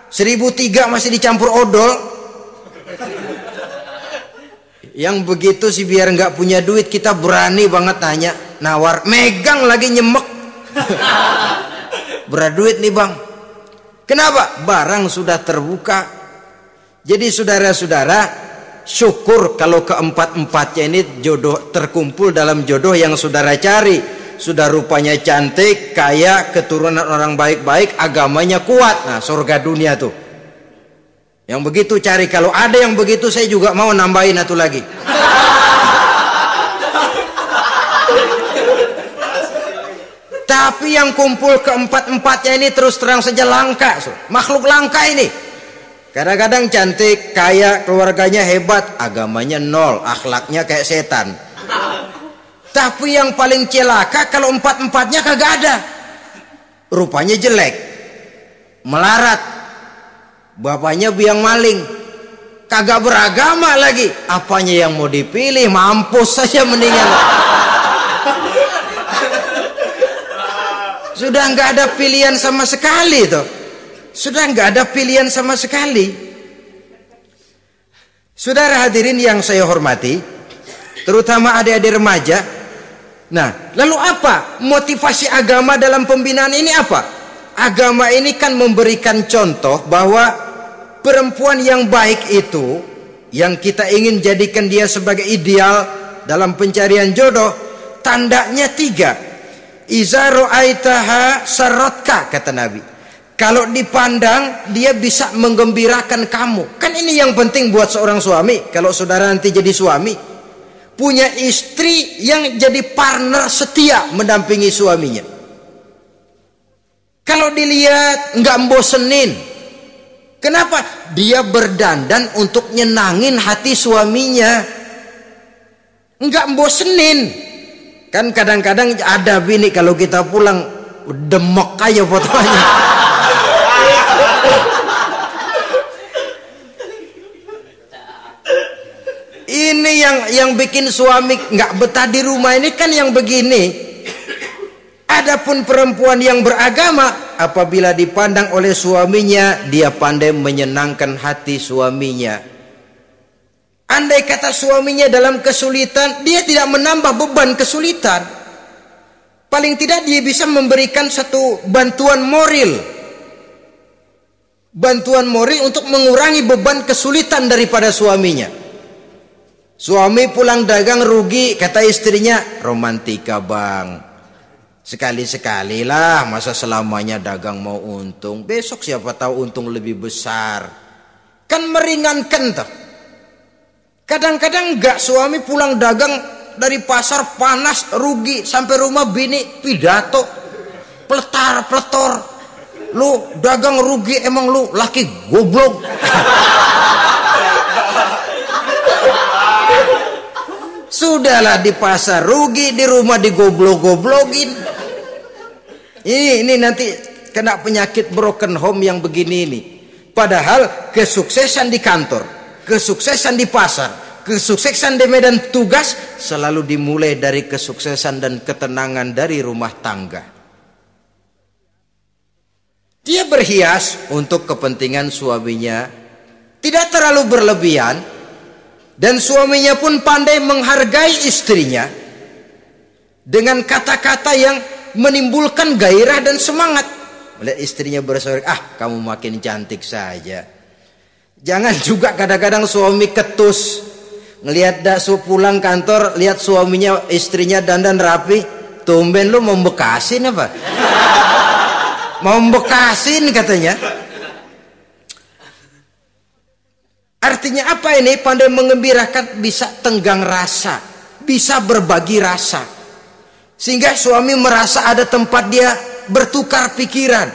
1.003 masih dicampur odol. Yang begitu sih biar nggak punya duit, kita berani banget tanya, nawar, megang lagi nyemek. Berat duit nih bang. Kenapa? Barang sudah terbuka. Jadi saudara-saudara, syukur kalau keempat-empatnya ini jodoh terkumpul dalam jodoh yang saudara cari. Sudah rupanya cantik, kaya, keturunan orang baik-baik, agamanya kuat. Nah, surga dunia tuh. Yang begitu cari. Kalau ada yang begitu, saya juga mau nambahin satu lagi. Tapi yang kumpul keempat-empatnya ini terus terang saja langka. Makhluk langka ini. Kadang-kadang cantik, kaya, keluarganya hebat, agamanya nol, akhlaknya kayak setan. Tapi yang paling celaka kalau empat-empatnya kagak ada. Rupanya jelek, melarat, bapaknya biang maling, kagak beragama lagi. Apanya yang mau dipilih? Mampus saja mendingan. Sudah nggak ada pilihan sama sekali tuh. Sudah nggak ada pilihan sama sekali. Saudara hadirin yang saya hormati, terutama adik-adik remaja. Nah, lalu apa motivasi agama dalam pembinaan ini apa? Agama ini kan memberikan contoh bahwa perempuan yang baik itu, yang kita ingin jadikan dia sebagai ideal dalam pencarian jodoh, tandanya 3. Iza ra'aitaha saratka, kata Nabi. Kalau dipandang dia bisa menggembirakan kamu. Kan ini yang penting buat seorang suami. Kalau saudara nanti jadi suami, punya istri yang jadi partner setia mendampingi suaminya. Kalau dilihat nggak bosenin. Kenapa? Dia berdandan untuk nyenangin hati suaminya. Enggak bosenin. Kan kadang-kadang ada bini kalau kita pulang demek aja fotonya. Ini yang bikin suami nggak betah di rumah ini kan yang begini. Adapun perempuan yang beragama, apabila dipandang oleh suaminya, dia pandai menyenangkan hati suaminya. Andai kata suaminya dalam kesulitan, dia tidak menambah beban kesulitan. Paling tidak dia bisa memberikan satu bantuan moral. Bantuan moral untuk mengurangi beban kesulitan daripada suaminya. Suami pulang dagang rugi, kata istrinya, romantika bang. Sekali-sekali lah, masa selamanya dagang mau untung. Besok siapa tahu untung lebih besar. Kan meringankan toh. Kadang-kadang enggak, suami pulang dagang dari pasar panas, rugi, sampai rumah bini pidato, pletar-pletor. Lu dagang rugi, emang lu laki goblok. Sudahlah, di pasar rugi, di rumah digoblok-goblokin. Ini nanti kena penyakit broken home yang begini ini. Padahal kesuksesan di kantor, kesuksesan di pasar, kesuksesan di medan tugas selalu dimulai dari kesuksesan dan ketenangan dari rumah tangga. Dia berhias untuk kepentingan suaminya, tidak terlalu berlebihan, dan suaminya pun pandai menghargai istrinya dengan kata-kata yang menimbulkan gairah dan semangat. Melihat istrinya bersorak, kamu makin cantik saja. Jangan juga kadang-kadang suami ketus, ngelihat daksu pulang kantor, lihat suaminya, istrinya dandan rapi, tumben lu mau bekasin apa? Mau bekasin katanya. Artinya apa ini? Pandai mengembirakan, bisa tenggang rasa, bisa berbagi rasa. Sehingga suami merasa ada tempat dia bertukar pikiran,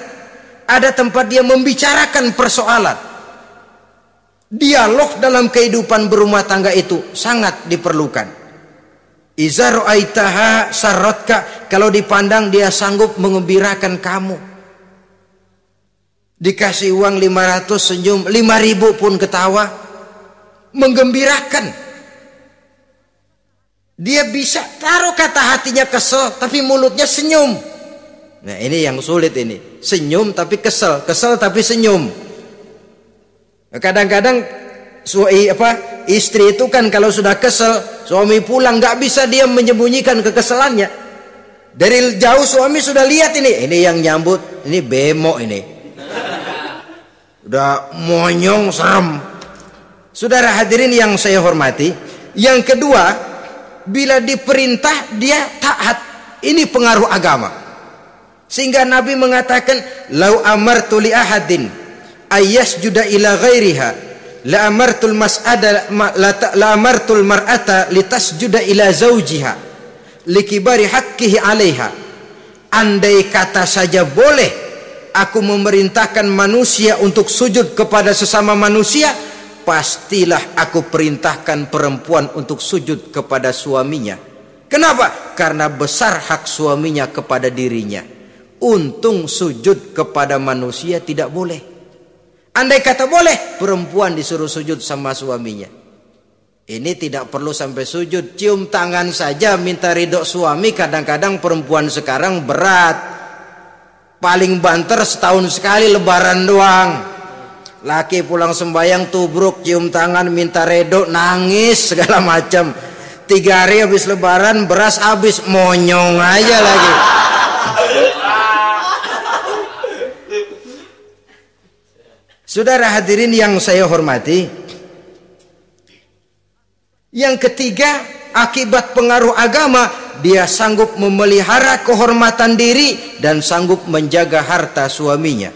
ada tempat dia membicarakan persoalan. Dialog dalam kehidupan berumah tangga itu sangat diperlukan. Iza ra'aitaha sarratka, kalau dipandang dia sanggup mengembirakan kamu. Dikasih uang 500 senyum, 5.000 pun ketawa, menggembirakan. Dia bisa taruh kata hatinya kesel, tapi mulutnya senyum. Nah ini yang sulit ini. Senyum tapi kesel, kesel tapi senyum. Kadang-kadang istri itu kan kalau sudah kesel, suami pulang nggak bisa dia menyembunyikan kekesalannya. Dari jauh suami sudah lihat ini yang nyambut, ini bemo ini. Udah monyong serem. Saudara hadirin yang saya hormati, yang kedua, bila diperintah dia taat. Ini pengaruh agama. Sehingga Nabi mengatakan, "Lau amartu li ahadin ayyasjuda ila ghairiha, la amartul mas'ada la amartul mar'ata litasjuda ila zawjiha likibari haqqihi 'alaiha." Andai kata saja boleh aku memerintahkan manusia untuk sujud kepada sesama manusia, pastilah aku perintahkan perempuan untuk sujud kepada suaminya. Kenapa? Karena besar hak suaminya kepada dirinya. Untung sujud kepada manusia tidak boleh. Andai kata boleh, perempuan disuruh sujud sama suaminya. Ini tidak perlu sampai sujud, cium tangan saja minta ridho suami. Kadang-kadang perempuan sekarang berat. Paling banter setahun sekali lebaran doang. Laki pulang sembahyang tubruk, cium tangan minta redo, nangis segala macam. 3 hari habis lebaran beras habis, monyong aja lagi. Saudara hadirin yang saya hormati, yang ketiga, akibat pengaruh agama, dia sanggup memelihara kehormatan diri dan sanggup menjaga harta suaminya.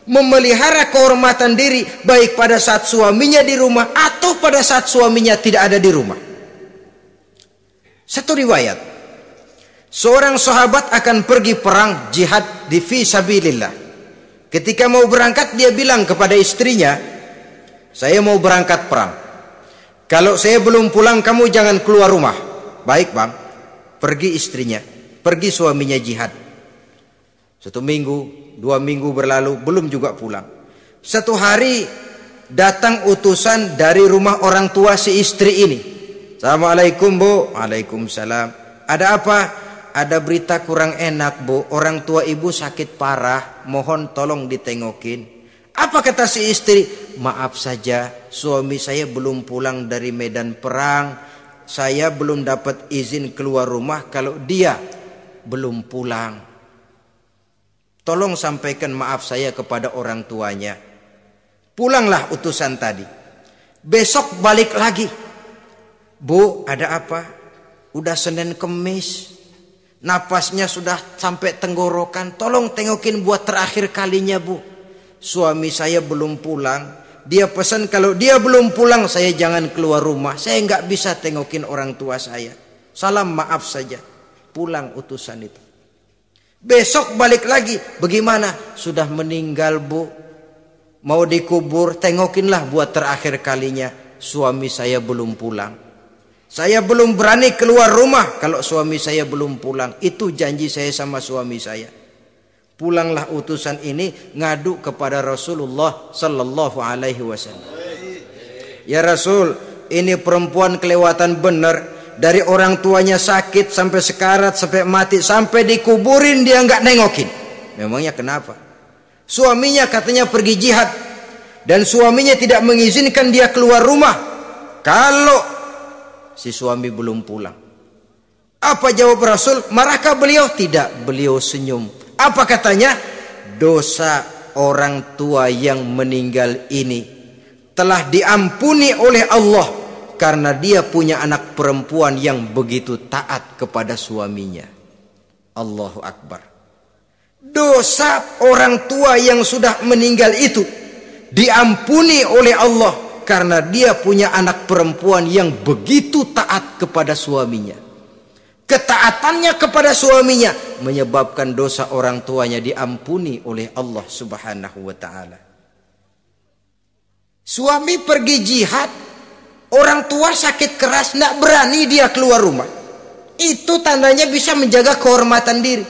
Memelihara kehormatan diri baik pada saat suaminya di rumah atau pada saat suaminya tidak ada di rumah. Satu riwayat, seorang sahabat akan pergi perang jihad di fi sabilillah. Ketika mau berangkat dia bilang kepada istrinya, "Saya mau berangkat perang. Kalau saya belum pulang kamu jangan keluar rumah. Baik bang. Pergi istrinya, pergi suaminya jihad. 1 minggu, 2 minggu berlalu, belum juga pulang. Satu hari datang utusan dari rumah orang tua si istri ini. Assalamualaikum bu. Waalaikumsalam. Ada apa? Ada berita kurang enak bu. Orang tua ibu sakit parah. Mohon tolong ditengokin. Apa kata si istri? Maaf saja, suami saya belum pulang dari medan perang. Saya belum dapat izin keluar rumah kalau dia belum pulang. Tolong sampaikan maaf saya kepada orang tuanya. Pulanglah utusan tadi. Besok balik lagi. Bu, ada apa? Udah Senin Kemis. Napasnya sudah sampai tenggorokan. Tolong tengokin buat terakhir kalinya bu. Suami saya belum pulang. Dia pesan kalau dia belum pulang saya jangan keluar rumah. Saya nggak bisa tengokin orang tua saya. Salam maaf saja. Pulang utusan itu. Besok balik lagi. Bagaimana? Sudah meninggal bu. Mau dikubur. Tengokinlah buat terakhir kalinya. Suami saya belum pulang. Saya belum berani keluar rumah kalau suami saya belum pulang. Itu janji saya sama suami saya. Pulanglah utusan ini ngadu kepada Rasulullah sallallahu alaihi wasallam. Ya Rasul, ini perempuan kelewatan benar. Dari orang tuanya sakit sampai sekarat, sampai mati, sampai dikuburin dia nggak nengokin. Memangnya kenapa? Suaminya katanya pergi jihad dan suaminya tidak mengizinkan dia keluar rumah kalau si suami belum pulang. Apa jawab Rasul? Marahkah beliau? Tidak, beliau senyum. Apa katanya? Dosa orang tua yang meninggal ini telah diampuni oleh Allah karena dia punya anak perempuan yang begitu taat kepada suaminya. Allahu Akbar. Dosa orang tua yang sudah meninggal itu diampuni oleh Allah karena dia punya anak perempuan yang begitu taat kepada suaminya. Ketaatannya kepada suaminya menyebabkan dosa orang tuanya diampuni oleh Allah Subhanahu wa taala. Suami pergi jihad, orang tua sakit keras, tidak berani dia keluar rumah. Itu tandanya bisa menjaga kehormatan diri.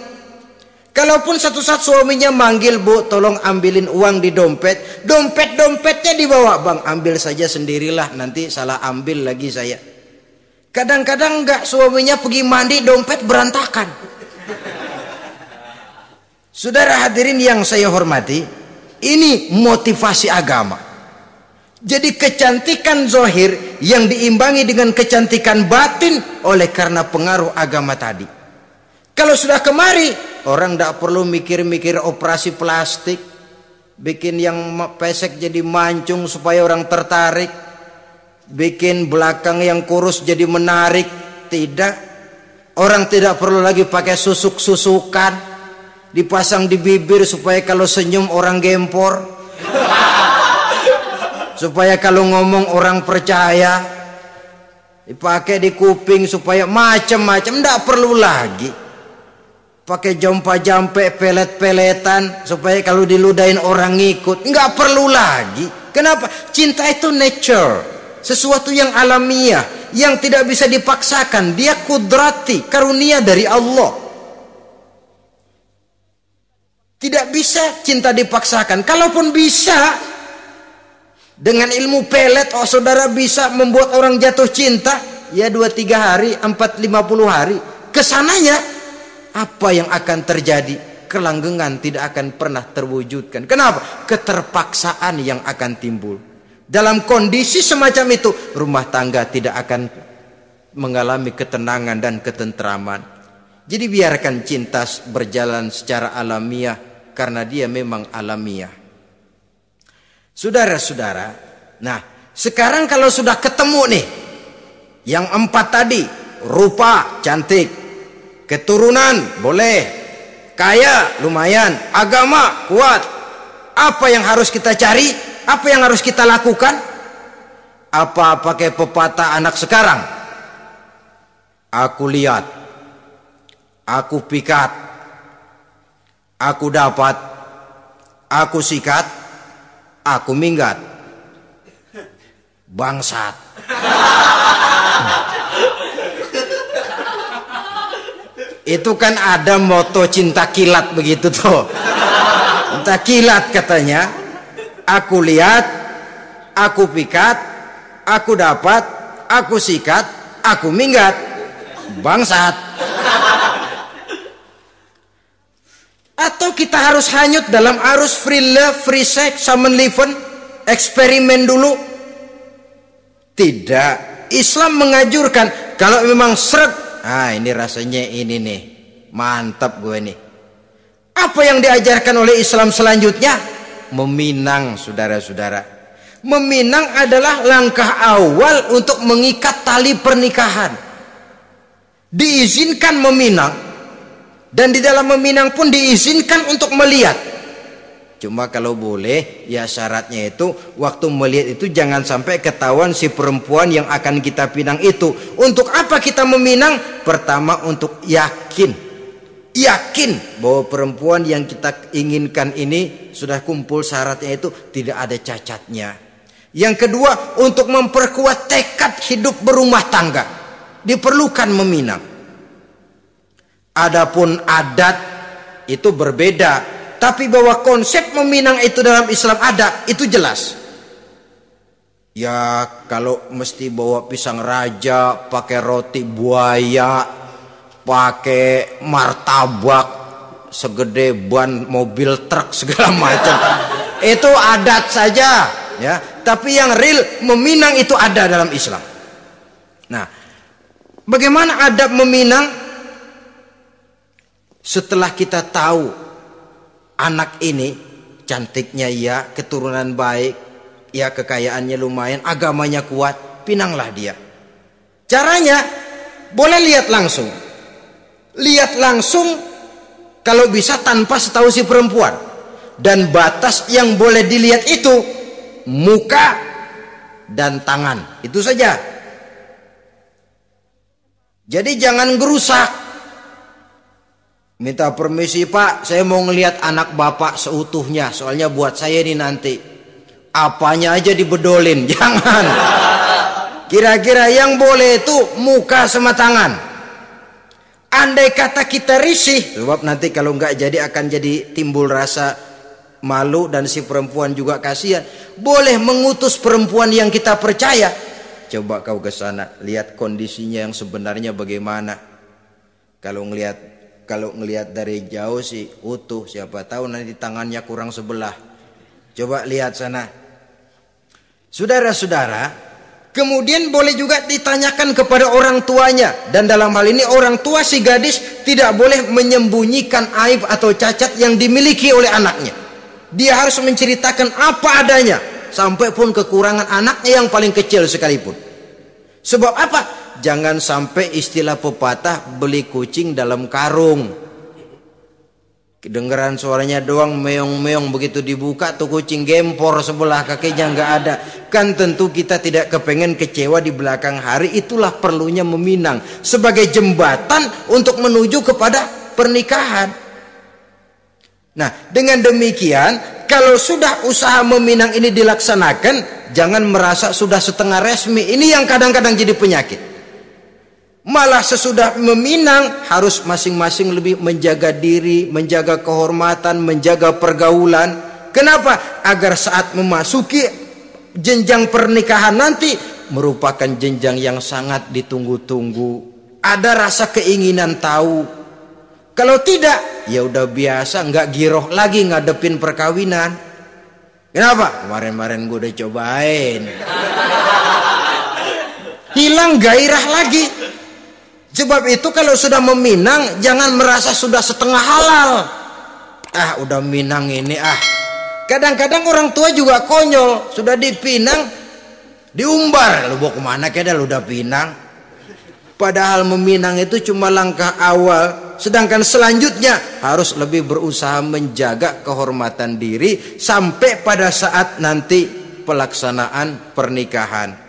Kalaupun satu saat suaminya manggil, bu tolong ambilin uang di dompet. Dompetnya dibawa, bang ambil saja sendirilah, nanti salah ambil lagi saya. Kadang-kadang enggak, suaminya pergi mandi, dompet berantakan. Saudara hadirin yang saya hormati, ini motivasi agama. Jadi kecantikan zahir yang diimbangi dengan kecantikan batin oleh karena pengaruh agama tadi. Kalau sudah kemari, orang tidak perlu mikir-mikir operasi plastik, bikin yang pesek jadi mancung supaya orang tertarik, bikin belakang yang kurus jadi menarik. Tidak. Orang tidak perlu lagi pakai susuk-susukan, dipasang di bibir supaya kalau senyum orang gempor, supaya kalau ngomong orang percaya, dipakai di kuping supaya macam-macam. Tidak perlu lagi pakai jompa-jampe, pelet-peletan supaya kalau diludahin orang ngikut. Nggak perlu lagi. Kenapa? Cinta itu nature, sesuatu yang alamiah, yang tidak bisa dipaksakan. Dia kudrati, karunia dari Allah. Tidak bisa cinta dipaksakan. Kalaupun bisa, dengan ilmu pelet, oh saudara bisa membuat orang jatuh cinta, ya 2-3 hari, 4-50 hari. Kesananya, apa yang akan terjadi? Kelanggengan tidak akan pernah terwujudkan. Kenapa? Keterpaksaan yang akan timbul. Dalam kondisi semacam itu, rumah tangga tidak akan mengalami ketenangan dan ketentraman. Jadi biarkan cinta berjalan secara alamiah, karena dia memang alamiah. Saudara-saudara, nah sekarang kalau sudah ketemu nih, yang 4 tadi, rupa cantik, keturunan boleh, kaya lumayan, agama kuat. Apa yang harus kita cari? Apa yang harus kita lakukan? Apa pakai pepatah anak sekarang? Aku lihat, aku pikat, aku dapat, aku sikat, aku minggat. Bangsat. Itu kan ada moto cinta kilat begitu tuh. Cinta kilat katanya. Aku lihat, aku pikat, aku dapat, aku sikat, aku minggat. Bangsat. Atau kita harus hanyut dalam arus free love, free sex, summon living, eksperimen dulu? Tidak. Islam mengajurkan kalau memang seret, ini rasanya ini nih, mantap gue nih. Apa yang diajarkan oleh Islam selanjutnya? Meminang, saudara-saudara. Meminang adalah langkah awal untuk mengikat tali pernikahan. Diizinkan meminang, dan di dalam meminang pun diizinkan untuk melihat. Cuma kalau boleh, ya syaratnya itu waktu melihat itu jangan sampai ketahuan si perempuan yang akan kita pinang itu. Untuk apa kita meminang? Pertama, untuk yakin bahwa perempuan yang kita inginkan ini sudah kumpul syaratnya itu, tidak ada cacatnya. Yang kedua, untuk memperkuat tekad hidup berumah tangga, diperlukan meminang. Adapun adat itu berbeda. Tapi bahwa konsep meminang itu dalam Islam ada, itu jelas. Ya kalau mesti bawa pisang raja, pakai roti buaya, pakai martabak segede ban mobil truk segala macam, itu adat saja, ya. Tapi yang real meminang itu ada dalam Islam. Nah, bagaimana adab meminang? Setelah kita tahu anak ini cantiknya ya, keturunan baik, ya kekayaannya lumayan, agamanya kuat, pinanglah dia. Caranya boleh lihat langsung. Lihat langsung kalau bisa tanpa setahu si perempuan. Dan batas yang boleh dilihat itu muka dan tangan. Itu saja. Jadi jangan gerusak. Minta permisi Pak, saya mau ngelihat anak bapak seutuhnya, soalnya buat saya ini nanti. Apanya aja dibedolin, jangan. Kira-kira yang boleh itu muka sama tangan. Andai kata kita risih, sebab nanti kalau nggak jadi akan jadi timbul rasa malu dan si perempuan juga kasihan. Boleh mengutus perempuan yang kita percaya. Coba kau ke sana, lihat kondisinya yang sebenarnya bagaimana. Kalau ngelihat dari jauh sih utuh, siapa tahu nanti tangannya kurang sebelah. Coba lihat sana. Saudara-saudara, kemudian boleh juga ditanyakan kepada orang tuanya. Dan dalam hal ini orang tua si gadis tidak boleh menyembunyikan aib atau cacat yang dimiliki oleh anaknya. Dia harus menceritakan apa adanya, sampai pun kekurangan anaknya yang paling kecil sekalipun. Sebab apa? Jangan sampai istilah pepatah beli kucing dalam karung. Kedengeran suaranya doang meong-meong, begitu dibuka tuh kucing gempor sebelah kakinya nggak ada. Kan tentu kita tidak kepengen kecewa di belakang hari. Itulah perlunya meminang sebagai jembatan untuk menuju kepada pernikahan. Nah, dengan demikian kalau sudah usaha meminang ini dilaksanakan, jangan merasa sudah setengah resmi. Ini yang kadang-kadang jadi penyakit. Malah sesudah meminang harus masing-masing lebih menjaga diri, menjaga kehormatan, menjaga pergaulan. Kenapa? Agar saat memasuki jenjang pernikahan nanti merupakan jenjang yang sangat ditunggu-tunggu. Ada rasa keinginan tahu. Kalau tidak, ya udah biasa, nggak giroh lagi ngadepin perkawinan. Kenapa? Kemarin-kemarin gue udah cobain. Hilang gairah lagi. Sebab itu kalau sudah meminang jangan merasa sudah setengah halal. Udah minang ini Kadang-kadang orang tua juga konyol, sudah dipinang diumbar. Lu bawa kemana keda lu udah pinang? Padahal meminang itu cuma langkah awal. Sedangkan selanjutnya harus lebih berusaha menjaga kehormatan diri sampai pada saat nanti pelaksanaan pernikahan.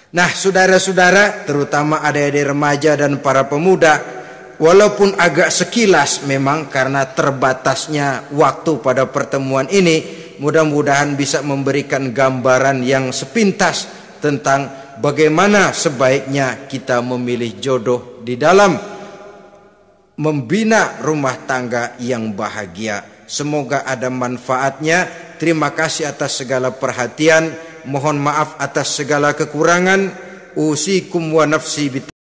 Nah, saudara-saudara, terutama adik-adik remaja dan para pemuda, walaupun agak sekilas memang karena terbatasnya waktu pada pertemuan ini, mudah-mudahan bisa memberikan gambaran yang sepintas tentang bagaimana sebaiknya kita memilih jodoh di dalam membina rumah tangga yang bahagia. Semoga ada manfaatnya. Terima kasih atas segala perhatian. Mohon maaf atas segala kekurangan. Usikum wa nafsi